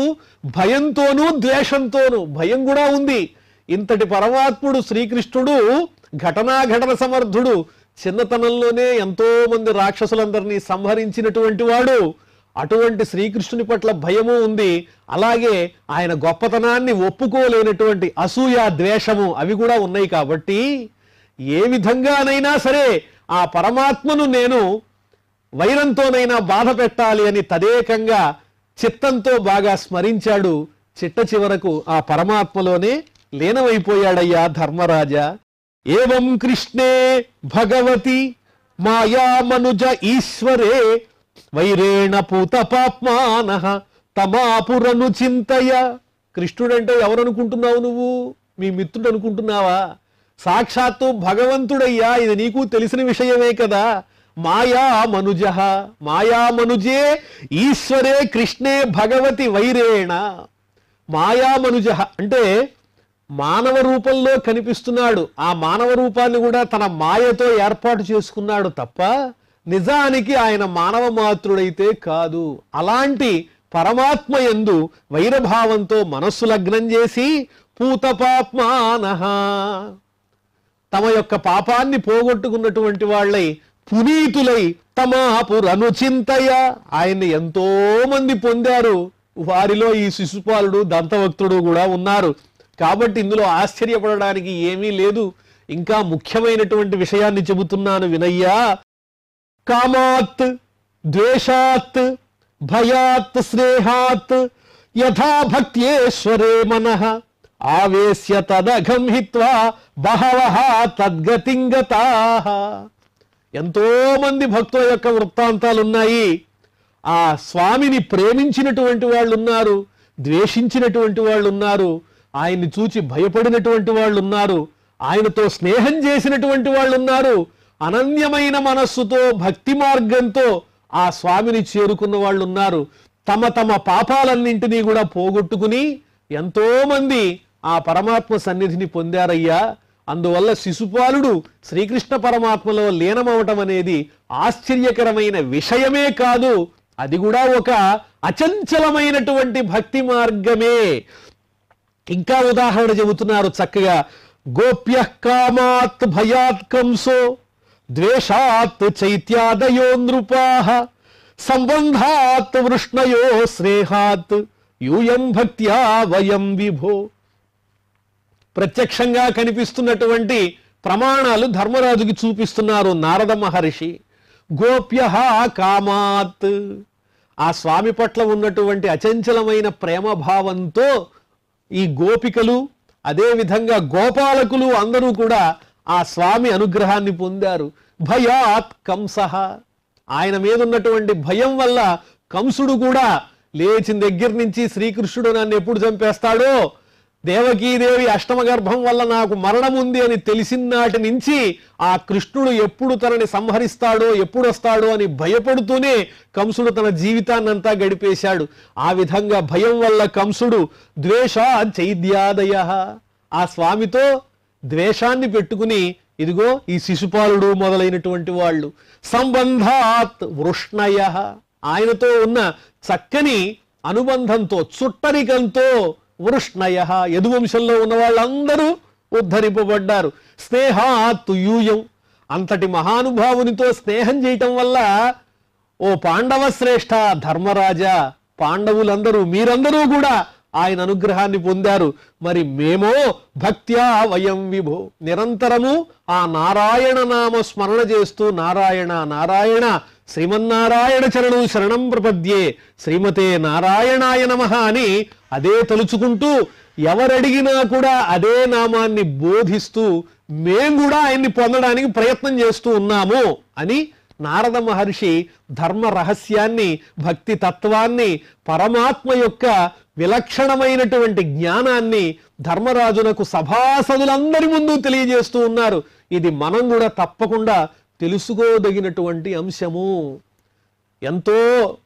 భయంతోనూ ద్వేషంతోనూ, భయం కూడా ఉంది. ఇంతటి పరమాత్ముడు శ్రీకృష్ణుడు ఘటనాఘటన సమర్థుడు. చిన్నతనంలోనే ఎంతో మంది రాక్షసులందరినీ సంహరించినటువంటి వాడు. అటువంటి శ్రీకృష్ణుని పట్ల భయము ఉంది. అలాగే ఆయన గొప్పతనాన్ని ఒప్పుకోలేనటువంటి అసూయ, ద్వేషము అవి కూడా ఉన్నాయి. కాబట్టి ఏ విధంగానైనా సరే ఆ పరమాత్మను నేను వైరంతోనైనా బాధ పెట్టాలి అని తదేకంగా చిత్తంతో బాగా స్మరించాడు. చిట్ట చివరకు ఆ పరమాత్మలోనే లీనమైపోయాడయ్యా ధర్మరాజా. ఏవం కృష్ణే భగవతి మాయామనుజ ఈశ్వరే వైరేణ పూత పాప్మానః తమాపురను చింతయ కృష్ణుడంటే ఎవరనుకుంటున్నావు నువ్వు? మీ మిత్రుడు అనుకుంటున్నావా? సాక్షాత్తు భగవంతుడయ్యా, ఇది నీకు తెలిసిన విషయమే కదా. మాయా మనుజ, మాయా మనుజే ఈశ్వరే కృష్ణే భగవతి వైరేణ. మాయా మనుజ అంటే మానవ రూపంలో కనిపిస్తున్నాడు. ఆ మానవ రూపాన్ని కూడా తన మాయతో ఏర్పాటు చేసుకున్నాడు తప్ప నిజానికి ఆయన మానవ మాతృడైతే కాదు. అలాంటి పరమాత్మ యందు వైరభావంతో మనస్సు లగ్నం చేసి పూతపాప్మానః, తమ యొక్క పాపాన్ని పోగొట్టుకున్నటువంటి వాళ్ళై పునీతులై తమాపురనుచింతయ, ఆయన్ని ఎంతో మంది పొందారు. వారిలో ఈ శిశుపాలుడు దంతవక్తుడు కూడా ఉన్నారు. కాబట్టి ఇందులో ఆశ్చర్యపడడానికి ఏమీ లేదు. ఇంకా ముఖ్యమైనటువంటి విషయాన్ని చెబుతున్నాను వినయ్యా. కామాత్ ద్వేషాత్ భయాత్ స్నేహాత్ యథా భక్త్యేశ్వరే మనః ఆవేశ్య తదఘం హిత్వా బహవః తద్గతిం గతాః. ఎంతో మంది భక్తుల యొక్క వృత్తాంతాలున్నాయి. ఆ స్వామిని ప్రేమించినటువంటి వాళ్ళు ఉన్నారు, ద్వేషించినటువంటి వాళ్ళు ఉన్నారు, ఆయన్ని చూచి భయపడినటువంటి వాళ్ళు ఉన్నారు, ఆయనతో స్నేహం చేసినటువంటి వాళ్ళు ఉన్నారు, అనన్యమైన మనస్సుతో భక్తి మార్గంతో ఆ స్వామిని చేరుకున్న వాళ్ళు ఉన్నారు. తమ తమ పాపాలన్నింటినీ కూడా పోగొట్టుకుని ఎంతో మంది ఆ పరమాత్మ సన్నిధిని పొందారయ్యా. అందువల్ల శిశుపాలుడు శ్రీకృష్ణ పరమాత్మలో లీనమవటం అనేది ఆశ్చర్యకరమైన విషయమే కాదు, అది కూడా ఒక అచంచలమైనటువంటి భక్తి మార్గమే. ఇంకా ఉదాహరణ చెబుతున్నారు చక్కగా. గోప్యః కామాత్ భయాత్ కంసో ద్వేషాత్ చైత్యాదయో నృపాః సంబంధాత్ వృష్ణయో స్నేహాత్ యూయం భక్త్యా వయం విభో. ప్రత్యక్షంగా కనిపిస్తున్నటువంటి ప్రమాణాలు ధర్మరాజుకి చూపిస్తున్నారు నారద మహర్షి. గోప్యః కామాత్, ఆ స్వామి పట్ల ఉన్నటువంటి అచంచలమైన ప్రేమ భావంతో ఈ గోపికలు అదేవిధంగా గోపాలకులు అందరూ కూడా ఆ స్వామి అనుగ్రహాన్ని పొందారు. భయాత్ కంసః, ఆయన మీద ఉన్నటువంటి భయం వల్ల కంసుడు కూడా లేచిన దగ్గర నుంచి శ్రీకృష్ణుడు నన్ను ఎప్పుడు చంపేస్తాడో, దేవకీదేవి అష్టమ గర్భం వల్ల నాకు మరణం ఉంది అని తెలిసిన నాటి నుంచి ఆ కృష్ణుడు ఎప్పుడు తనని సంహరిస్తాడో, ఎప్పుడు వస్తాడో అని భయపడుతూనే కంసుడు తన జీవితాన్నంతా గడిపేశాడు. ఆ విధంగా భయం వల్ల కంసుడు ద్వేషా చైద్యాదయ, ఆ స్వామితో ద్వేషాన్ని పెట్టుకుని ఇదిగో ఈ శిశుపాలుడు మొదలైనటువంటి వాళ్ళు. సంబంధాత్ వృష్ణయ, ఆయనతో ఉన్న చక్కని అనుబంధంతో చుట్టరికంతో వృష్ణయ, యదువంశంలో ఉన్న వాళ్ళందరూ ఉద్ధరింపబడ్డారు. స్నేహాత్ యూయం, అంతటి మహానుభావునితో స్నేహం చేయటం వల్ల ఓ పాండవ శ్రేష్ఠ ధర్మరాజా, పాండవులందరూ మీరందరూ కూడా ఆయన అనుగ్రహాన్ని పొందారు. మరి మేమో భక్త్యా వయం విభో, నిరంతరము ఆ నారాయణ నామ స్మరణ చేస్తూ నారాయణ నారాయణ శ్రీమన్నారాయణ చరణం శరణం ప్రపద్యే శ్రీమతే నారాయణాయ నమః అని అదే తలుచుకుంటూ ఎవరడిగినా కూడా అదే నామాన్ని బోధిస్తూ మేము కూడా ఆయన్ని పొందడానికి ప్రయత్నం చేస్తూ ఉన్నాము అని నారద మహర్షి ధర్మ రహస్యాన్ని, భక్తి తత్వాన్ని, పరమాత్మ యొక్క విలక్షణమైనటువంటి జ్ఞానాన్ని ధర్మరాజునకు సభాసదులందరి ముందు తెలియజేస్తూ ఉన్నారు. ఇది మనం కూడా తప్పకుండా తెలుసుకోదగినటువంటి అంశము. ఎంతో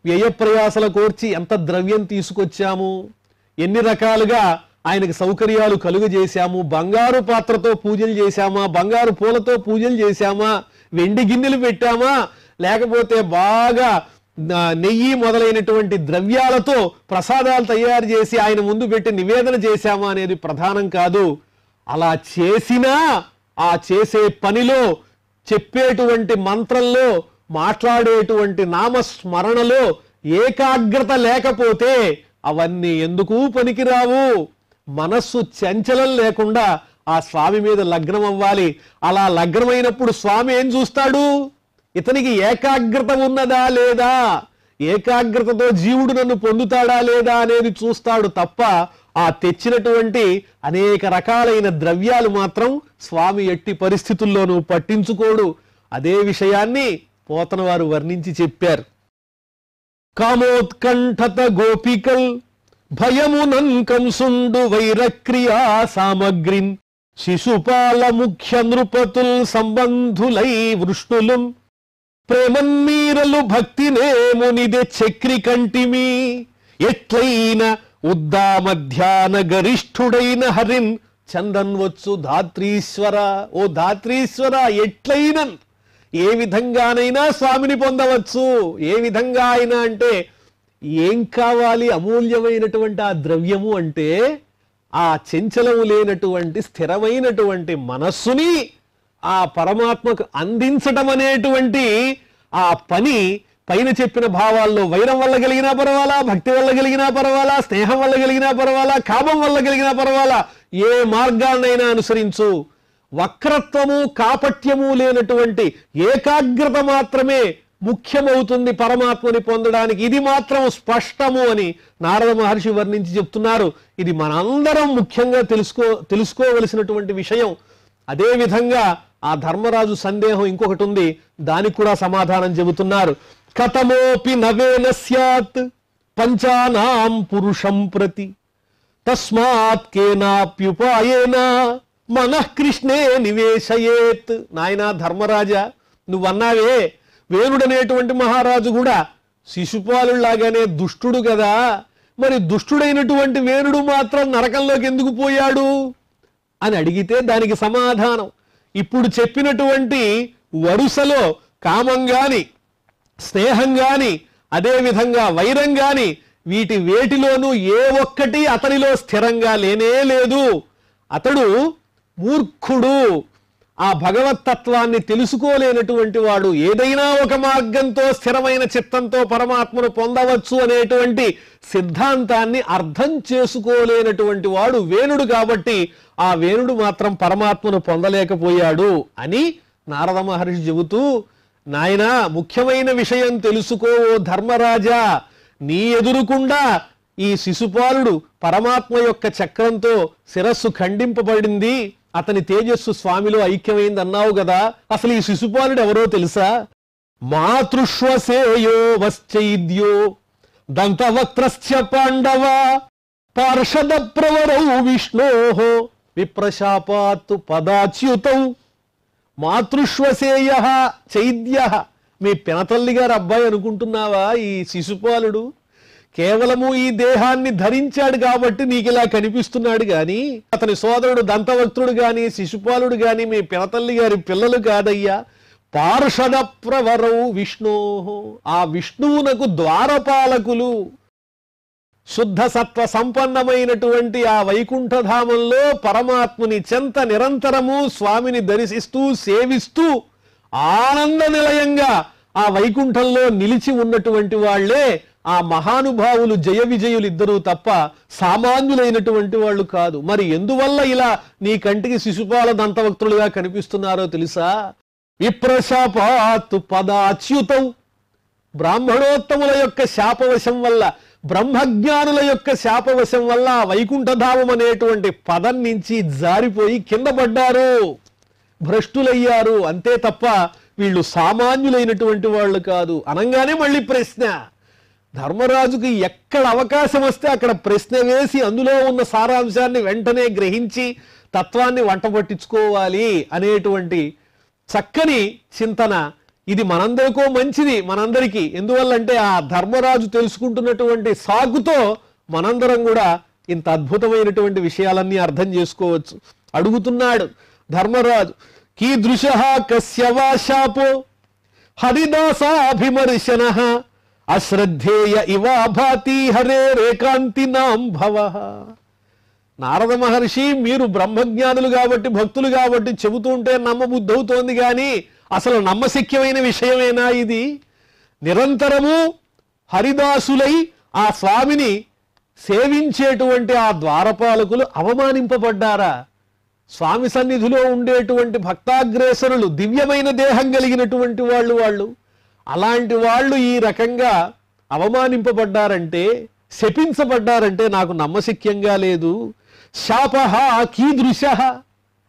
వ్యయప్రయాసల కోర్చి ఎంత ద్రవ్యం తీసుకొచ్చాము, ఎన్ని రకాలుగా ఆయనకి సౌకర్యాలు కలుగజేశాము, బంగారు పాత్రతో పూజలు చేశామా, బంగారు పూలతో పూజలు చేశామా, వెండి గిన్నెలు పెట్టామా, లేకపోతే బాగా నెయ్యి మొదలైనటువంటి ద్రవ్యాలతో ప్రసాదాలు తయారు చేసి ఆయన ముందు పెట్టి నివేదన చేశామా అనేది ప్రధానం కాదు. అలా చేసినా ఆ చేసే పనిలో, చెప్పేటువంటి మంత్రంలో, మాట్లాడేటువంటి నామస్మరణలో ఏకాగ్రత లేకపోతే అవన్నీ ఎందుకు పనికిరావు. మనస్సు చంచలం లేకుండా ఆ స్వామి మీద లగ్నం అవ్వాలి. అలా లగ్నమైనప్పుడు స్వామి ఏం చూస్తాడు? ఇతనికి ఏకాగ్రత ఉన్నదా లేదా, ఏకాగ్రతతో జీవుడు నన్ను పొందుతాడా లేదా అనేది చూస్తాడు తప్ప ఆ తెచ్చినటువంటి అనేక రకాలైన ద్రవ్యాలు మాత్రం స్వామి ఎట్టి పరిస్థితుల్లోనూ పట్టించుకోడు. అదే విషయాన్ని పోతన వారు వర్ణించి చెప్పారు. కామోత్కంఠత గోపికల్ భయమునన్ కంసుండు వైరక్రియా సామగ్రిన్ శిశుపాల ముఖ్య నృపతుల్ సంబంధులై వృష్ణులు ప్రేమన్మీరలు భక్తినేమునిదే చక్రి కంటిమి ఎట్లైన ఉద్దామధ్యాన గరిష్ఠుడైన హరిన్ చందన్వచ్చు ధాత్రీశ్వర. ఓ ధాత్రీశ్వర, ఎట్లయిన ఏ విధంగానైనా స్వామిని పొందవచ్చు. ఏ విధంగా అయినా అంటే ఏం కావాలి? అమూల్యమైనటువంటి ఆ ద్రవ్యము అంటే ఆ చంచలము లేనటువంటి స్థిరమైనటువంటి మనస్సుని ఆ పరమాత్మకు అందించటం అనేటువంటి ఆ పని పైన చెప్పిన భావాల్లో వైరం వల్ల కలిగినా పర్వాలా, భక్తి వల్ల కలిగినా పర్వాలా, స్నేహం వల్ల కలిగినా పర్వాలా, కామం వల్ల కలిగినా పర్వాలా, ఏ మార్గాన్నైనా అనుసరించు. వక్రత్వము కాపట్యము లేనటువంటి ఏకాగ్రత మాత్రమే ముఖ్యమవుతుంది పరమాత్మని పొందడానికి. ఇది మాత్రం స్పష్టము అని నారద మహర్షి వర్ణించి చెప్తున్నారు. ఇది మనందరం ముఖ్యంగా తెలుసుకోవలసినటువంటి విషయం. అదేవిధంగా ఆ ధర్మరాజు సందేహం ఇంకొకటి ఉంది, దానికి కూడా సమాధానం చెబుతున్నారు. కథమోపి నవేన స్యాత్ పంచానాం పురుషం ప్రతి తస్మాత్ కేనాప్యుపాయేన మనః కృష్ణే నివేశయేత్. నాయనా ధర్మరాజా, నువ్వన్నావే వేణుడనేటువంటి మహారాజు కూడా శిశుపాలులాగానే దుష్టుడు కదా, మరి దుష్టుడైనటువంటి వేణుడు మాత్రం నరకంలోకి ఎందుకు పోయాడు అని అడిగితే దానికి సమాధానం ఇప్పుడు చెప్పినటువంటి వరుసలో కామం గాని, స్నేహం గాని, అదేవిధంగా వైరం గాని, వేటిలోనూ ఏ ఒక్కటి అతనిలో స్థిరంగా లేనే లేదు. అతడు మూర్ఖుడు. ఆ భగవత్తత్వాన్ని తెలుసుకోలేనటువంటి వాడు. ఏదైనా ఒక మార్గంతో స్థిరమైన చిత్తంతో పరమాత్మను పొందవచ్చు అనేటువంటి సిద్ధాంతాన్ని అర్థం చేసుకోలేనటువంటి వాడు వేణుడు. కాబట్టి ఆ వేణుడు మాత్రం పరమాత్మను పొందలేకపోయాడు అని నారద మహర్షి చెబుతూ, నాయనా ముఖ్యమైన విషయం తెలుసుకో ధర్మరాజా, నీ ఎదురుకుండా ఈ శిశుపాలుడు పరమాత్మ యొక్క చక్రంతో శిరస్సు ఖండింపబడింది, అతని తేజస్సు స్వామిలో ఐక్యమైంది అన్నావు కదా. అసలు ఈ శిశుపాలుడు ఎవరో తెలుసా? మాతృశ్వసేయో వశ్చైద్యో దంతవక్త్రశ్చ పాండవ పార్షద ప్రవరౌ విష్ణోః విప్రశాపాత్ పదాచ్యుతౌ. మాతృశ్వసేయ చైద్య, మీ పినతల్లి గారు అబ్బాయి అనుకుంటున్నావా ఈ శిశుపాలుడు? కేవలము ఈ దేహాన్ని ధరించాడు కాబట్టి నీకు ఇలా కనిపిస్తున్నాడు గాని అతని సోదరుడు దంతవక్త్రుడు గాని శిశుపాలుడు గాని మీ పినతల్లి గారి పిల్లలు కాదయ్యా. పార్షద ప్రవరౌ విష్ణోః, ఆ విష్ణువునకు ద్వారపాలకులు. శుద్ధ సత్వ సంపన్నమైనటువంటి ఆ వైకుంఠధామంలో పరమాత్ముని చెంత నిరంతరము స్వామిని దర్శిస్తూ సేవిస్తూ ఆనంద నిలయంగా ఆ వైకుంఠంలో నిలిచి ఉన్నటువంటి వాళ్లే ఆ మహానుభావులు, జయ విజయులు ఇద్దరూ తప్ప సామాన్యులైనటువంటి వాళ్ళు కాదు. మరి ఎందువల్ల ఇలా నీ కంటికి శిశుపాల దంతవక్తులుగా కనిపిస్తున్నారో తెలుసా? విప్రశాపాత్ పదాచ్యుతం, బ్రాహ్మణోత్తముల యొక్క శాపవశం వల్ల, బ్రహ్మజ్ఞానుల యొక్క శాపవశం వల్ల వైకుంఠధామం అనేటువంటి పదం నుంచి జారిపోయి కింద పడ్డారు, భ్రష్టులయ్యారు. అంతే తప్ప వీళ్ళు సామాన్యులైనటువంటి వాళ్ళు కాదు. అనగానే మళ్ళీ ప్రశ్న. ధర్మరాజుకి ఎక్కడ అవకాశం వస్తే అక్కడ ప్రశ్న వేసి అందులో ఉన్న సారాంశాన్ని వెంటనే గ్రహించి తత్వాన్ని వంట పట్టించుకోవాలి అనేటువంటి చక్కని చింతన. ఇది మనందరికో మంచిది, మనందరికీ. ఎందువల్లంటే ఆ ధర్మరాజు తెలుసుకుంటున్నటువంటి సాగుతో మనందరం కూడా ఇంత అద్భుతమైనటువంటి విషయాలన్నీ అర్థం చేసుకోవచ్చు. అడుగుతున్నాడు ధర్మరాజు, కీదృశః కస్య వా శాపో హరిదాసాభిమర్శనః అశ్రద్ధేయ ఇవా భాతి హరేరేకాంతినాం భవః. నారద మహర్షి, మీరు బ్రహ్మజ్ఞానులు కాబట్టి, భక్తులు కాబట్టి చెబుతుంటే నమ్మబుద్ధి అవుతోంది కానీ అసలు నమ్మశక్యమైన విషయమేనా ఇది? నిరంతరము హరిదాసులై ఆ స్వామిని సేవించేటువంటి ఆ ద్వారపాలకులు అవమానింపబడ్డారా? స్వామి సన్నిధిలో ఉండేటువంటి భక్తాగ్రేసరులు దివ్యమైన దేహం కలిగినటువంటి వాళ్ళు అలాంటి వాళ్ళు ఈ రకంగా అవమానింపబడ్డారంటే, శపించబడ్డారంటే నాకు నమ్మశక్యంగా లేదు. శాపః కీదృశః,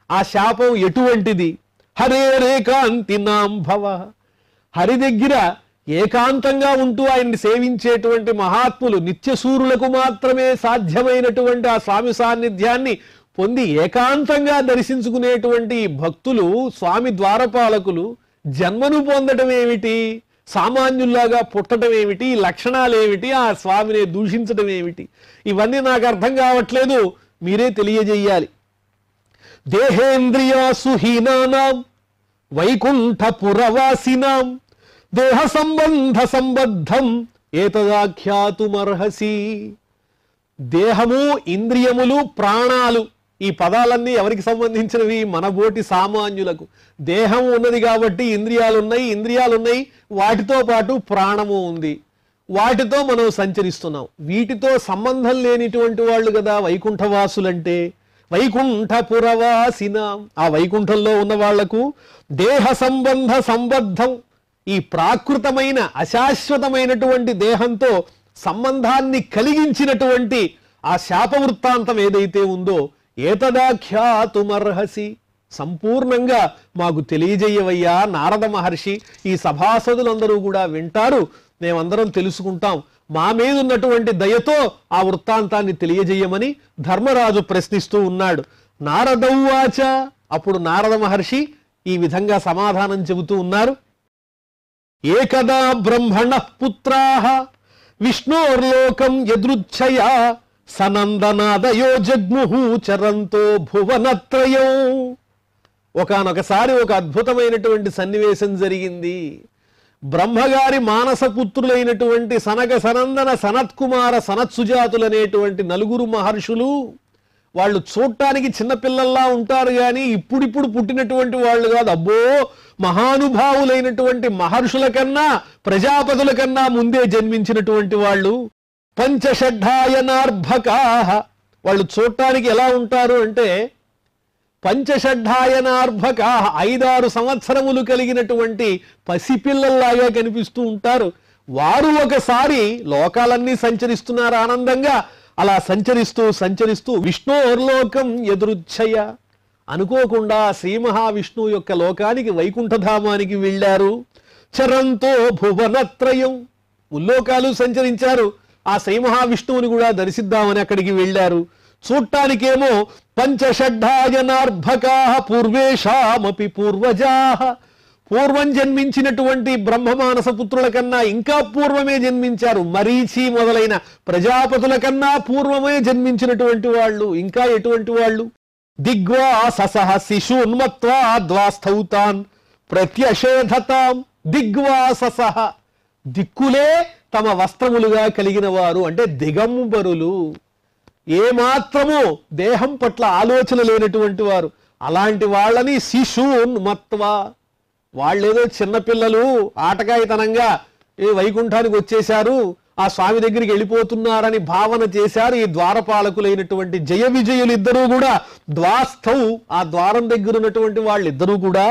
ఆ శాపం ఎటువంటిది? హరేరేకాంతినాం భవః, హరి దగ్గర ఏకాంతంగా ఉంటూ ఆయన్ని సేవించేటువంటి మహాత్ములు, నిత్యసూరులకు మాత్రమే సాధ్యమైనటువంటి ఆ స్వామి సాన్నిధ్యాన్ని పొంది ఏకాంతంగా దర్శించుకునేటువంటి భక్తులు, స్వామి ద్వారపాలకులు జన్మను పొందడం ఏమిటి, సామాన్యుల్లాగా పుట్టడం ఏమిటి, లక్షణాలు ఏమిటి, ఆ స్వామిని దూషించడం ఏమిటి, ఇవన్నీ నాకు అర్థం కావట్లేదు, మీరే తెలియజేయాలి. దేహేంద్రియాసుహీనానాం వైకుంఠపురవాసినాం దేహ సంబంధ సంబద్ధం ఏతదాఖ్యాతుమర్హసి. దేహము, ఇంద్రియములు, ప్రాణాలు, ఈ పదాలన్నీ ఎవరికి సంబంధించినవి? మనబోటి సామాన్యులకు. దేహం ఉన్నది కాబట్టి ఇంద్రియాలున్నాయి, వాటితో పాటు ప్రాణము ఉంది, వాటితో మనం సంచరిస్తున్నాం. వీటితో సంబంధం లేనిటువంటి వాళ్ళు కదా వైకుంఠవాసులంటే. వైకుంఠపురవాసిన, ఆ వైకుంఠంలో ఉన్న వాళ్లకు దేహ సంబంధ సంబద్ధం, ఈ ప్రాకృతమైన అశాశ్వతమైనటువంటి దేహంతో సంబంధాన్ని కలిగించినటువంటి ఆ శాప వృత్తాంతం ఏదైతే ఉందో ఏతదాఖ్యాతుమర్హసి, సంపూర్ణంగా మాకు తెలియజేయవయ్యా నారద మహర్షి. ఈ సభాసదులందరూ కూడా వింటారు, మేమందరం తెలుసుకుంటాం. మా మీద ఉన్నటువంటి దయతో ఆ వృత్తాంతాన్ని తెలియజేయమని ధర్మరాజు ప్రశ్నిస్తూ ఉన్నాడు. నారదౌవాచ, అప్పుడు నారద మహర్షి ఈ విధంగా సమాధానం చెబుతూ ఉన్నారు. ఏకదా బ్రహ్మణ పుత్రాః విష్ణోర్లోకం యదృచ్ఛయా సనందనాదయో జగ్ముహు చరంతో భువనత్రయం. ఒకానొకసారి ఒక అద్భుతమైనటువంటి సన్నివేశం జరిగింది. బ్రహ్మగారి మానసపుత్రులైనటువంటి సనక సనందన సనత్కుమార సనత్సుజాతులనేటువంటి నలుగురు మహర్షులు, వాళ్ళు చూడటానికి చిన్నపిల్లల్లా ఉంటారు కానీ ఇప్పుడిప్పుడు పుట్టినటువంటి వాళ్ళు కాదు. అబ్బో, మహానుభావులైనటువంటి మహర్షుల కన్నా, ప్రజాపతుల కన్నా ముందే జన్మించినటువంటి వాళ్ళు. పంచషడ్డాయనార్భకాః, వాళ్ళు చూడటానికి ఎలా ఉంటారు అంటే పంచషడ్డాయనార్భకాః, 5-6 సంవత్సరములు కలిగినటువంటి పసిపిల్లల్లాగా కనిపిస్తూ ఉంటారు. వారు ఒకసారి లోకాలన్నీ సంచరిస్తున్నారు ఆనందంగా. అలా సంచరిస్తూ విష్ణోర్లోకం యదృచ్ఛయ, అనుకోకుండా శ్రీ మహావిష్ణువు యొక్క లోకానికి, వైకుంఠధామానికి వెళ్ళారు. చరంతో భువనత్రయం, ముల్లోకాలు సంచరించారు. ఆ శ్రీ మహావిష్ణువుని కూడా దర్శిద్దామని అక్కడికి వెళ్ళారు. చూడటానికేమో పంచషడ్డాయనార్భకాః పూర్వేషామపి పూర్వజాః, పూర్వం జన్మించినటువంటి బ్రహ్మమానస పుత్రుల కన్నా ఇంకా పూర్వమే జన్మించారు. మరీచి మొదలైన ప్రజాపతుల కన్నా పూర్వమే జన్మించినటువంటి వాళ్ళు. ఇంకా ఎటువంటి వాళ్ళు? దిగ్వాససః శిశూన్మత్వా ద్వాస్థౌతాన్ ప్రత్యషేధతాం. దిగ్వాససః, దిక్కులే తమ వస్త్రములుగా కలిగిన వారు, అంటే దిగంబరులు, ఏమాత్రము దేహం పట్ల ఆలోచన లేనటువంటి వారు. అలాంటి వాళ్ళని శిశూన్మత్వా, వాళ్ళేదో చిన్నపిల్లలు ఆటకాయితనంగా ఏ వైకుంఠానికి వచ్చేశారు, ఆ స్వామి దగ్గరికి వెళ్ళిపోతున్నారని భావన చేశారు ఈ ద్వారపాలకులైనటువంటి జయ విజయులు ఇద్దరూ కూడా. ద్వాస్థౌ, ఆ ద్వారం దగ్గర ఉన్నటువంటి వాళ్ళిద్దరూ కూడా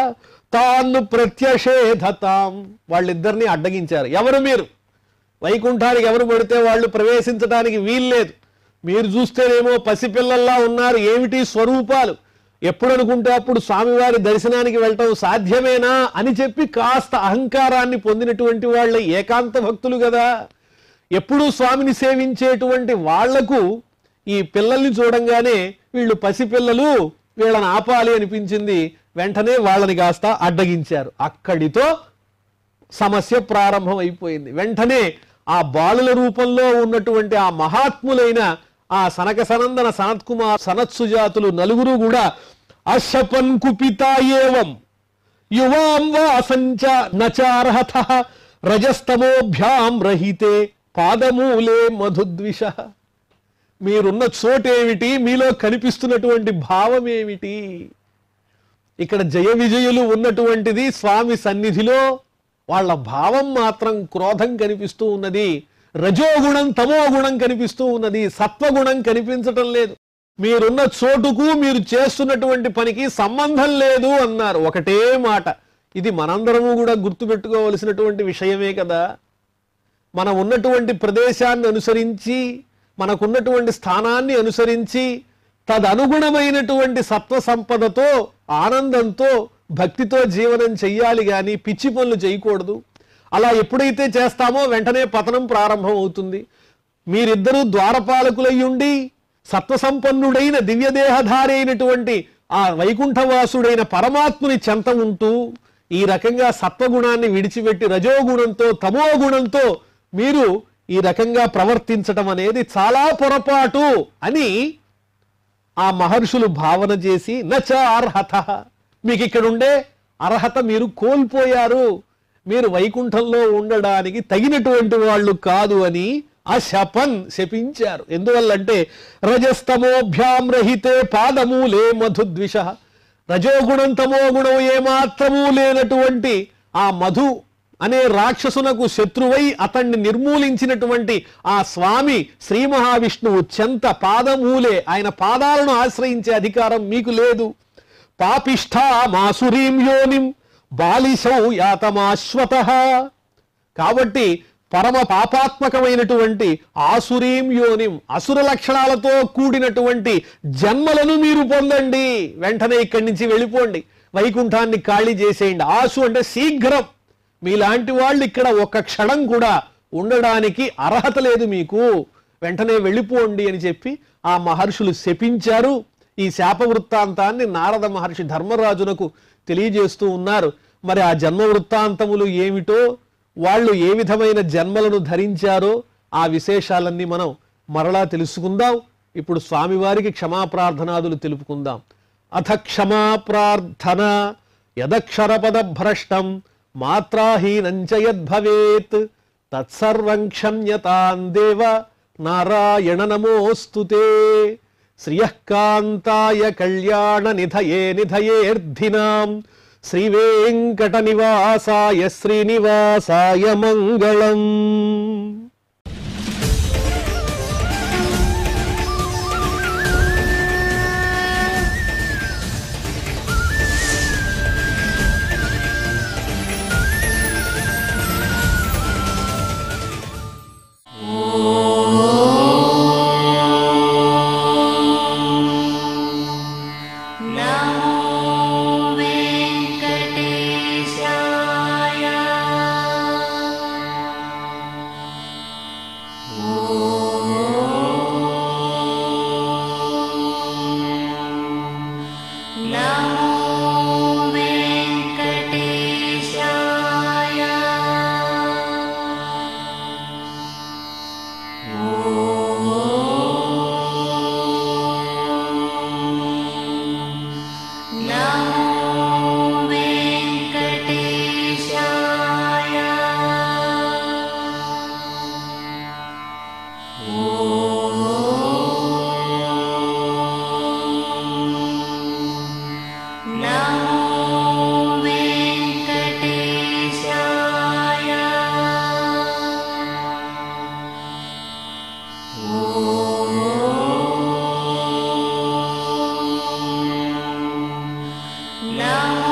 తాను ప్రత్యషేధతాం, వాళ్ళిద్దరిని అడ్డగించారు. ఎవరు మీరు? వైకుంఠానికి ఎవరు పడితే వాళ్ళు ప్రవేశించడానికి వీల్లేదు. మీరు చూస్తేనేమో పసిపిల్లల్లా ఉన్నారు, ఏమిటి స్వరూపాలు, ఎప్పుడు అనుకుంటే అప్పుడు స్వామివారి దర్శనానికి వెళ్ళటం సాధ్యమేనా అని చెప్పి కాస్త అహంకారాన్ని పొందినటువంటి వాళ్ళ ఏకాంత భక్తులు కదా. ఎప్పుడూ స్వామిని సేవించేటువంటి వాళ్లకు ఈ పిల్లల్ని చూడంగానే వీళ్ళు పసిపిల్లలు, వీళ్ళని ఆపాలి అనిపించింది. వెంటనే వాళ్ళని కాస్త అడ్డగించారు. అక్కడితో సమస్య ప్రారంభం అయిపోయింది. వెంటనే ఆ బాలుల రూపంలో ఉన్నటువంటి ఆ మహాత్ములైన ఆ సనక సనందన సనత్కుమార్ సనత్సుజాతులు నలుగురు కూడా అశపన్ కుపితాయేవం యువాం వాసంచ నచార్హత రజస్తమోభ్యాం రహితే పాదమూలే మధుద్విష. మీరున్న చోటేమిటి, మీలో కనిపిస్తున్నటువంటి భావం ఏమిటి? ఇక్కడ జయ విజయులు ఉన్నటువంటిది స్వామి సన్నిధిలో, వాళ్ళ భావం మాత్రం క్రోధం కనిపిస్తూ ఉన్నది, రజోగుణం తమోగుణం కనిపిస్తూ ఉన్నది, సత్వగుణం కనిపించటం లేదు. మీరున్న చోటుకు మీరు చేస్తున్నటువంటి పనికి సంబంధం లేదు అన్నారు. ఒకటే మాట. ఇది మనందరము కూడా గుర్తుపెట్టుకోవలసినటువంటి విషయమే కదా. మనం ఉన్నటువంటి ప్రదేశాన్ని అనుసరించి, మనకున్నటువంటి స్థానాన్ని అనుసరించి తదనుగుణమైనటువంటి సత్వ సంపదతో, ఆనందంతో, భక్తితో జీవనం చెయ్యాలి కానీ పిచ్చి పనులు చేయకూడదు. అలా ఎప్పుడైతే చేస్తామో వెంటనే పతనం ప్రారంభం అవుతుంది. మీరిద్దరూ ద్వారపాలకులయ్యుండి సత్వసంపన్నుడైన దివ్యదేహధారి అయినటువంటి ఆ వైకుంఠవాసుడైన పరమాత్ముని చెంత ఉంటూ ఈ రకంగా సత్వగుణాన్ని విడిచిపెట్టి రజోగుణంతో తమోగుణంతో మీరు ఈ రకంగా ప్రవర్తించటం అనేది చాలా పొరపాటు అని ఆ మహర్షులు భావన చేసి నచ అర్హత, మీకు ఇక్కడ ఉండే అర్హత మీరు కోల్పోయారు, మీరు వైకుంఠంలో ఉండడానికి తగినటువంటి వాళ్ళు కాదు అని ఆ శపించారు. ఎందువల్లంటే రజస్తమోభ్యాం రహితే పాదమూలే మధుద్విష, రజోగుణం తమోగుణం ఏమాత్రమూ లేనటువంటి ఆ మధు అనే రాక్షసునకు శత్రువై అతన్ని నిర్మూలించినటువంటి ఆ స్వామి శ్రీ మహావిష్ణువు చెంత పాదమూలే, ఆయన పాదాలను ఆశ్రయించే అధికారం మీకు లేదు. పాపిష్ఠా మాసురీం యోనిం బాలిశౌ యాతమాశ్వత, కాబట్టి పరమ పాపాత్మకమైనటువంటి ఆసురీం యోనిం, అసుర లక్షణాలతో కూడినటువంటి జన్మలను మీరు పొందండి, వెంటనే ఇక్కడి నుంచి వెళ్ళిపోండి, వైకుంఠాన్ని ఖాళీ చేసేయండి. ఆసు అంటే శీఘ్రం, మీలాంటి వాళ్ళు ఇక్కడ ఒక్క క్షణం కూడా ఉండడానికి అర్హత లేదు మీకు, వెంటనే వెళ్ళిపోండి అని చెప్పి ఆ మహర్షులు శపించారు. ఈ శాప వృత్తాంతాన్ని నారద మహర్షి ధర్మరాజునకు తెలియజేస్తూ ఉన్నారు. మరి ఆ జన్మ వృత్తాంతములు ఏమిటో, వాళ్ళు ఏ విధమైన జన్మలను ధరించారో ఆ విశేషాలన్నీ మనం మరలా తెలుసుకుందాం. ఇప్పుడు స్వామివారికి క్షమాప్రార్థనాదులు తెలుపుకుందాం. అథ క్షమాప్రార్థన యదక్షరపద భ్రష్టం మాత్రాహీనంచ యద్భవేత్ తత్సర్వం క్షమ్యతాం దేవ నారాయణ నమోస్తుతే. శ్రియఃకాంతాయ కళ్యాణ నిధయే నిధయేర్ధినాం శ్రీవేంకట నివాసాయ శ్రీనివాసాయ మంగళం. Now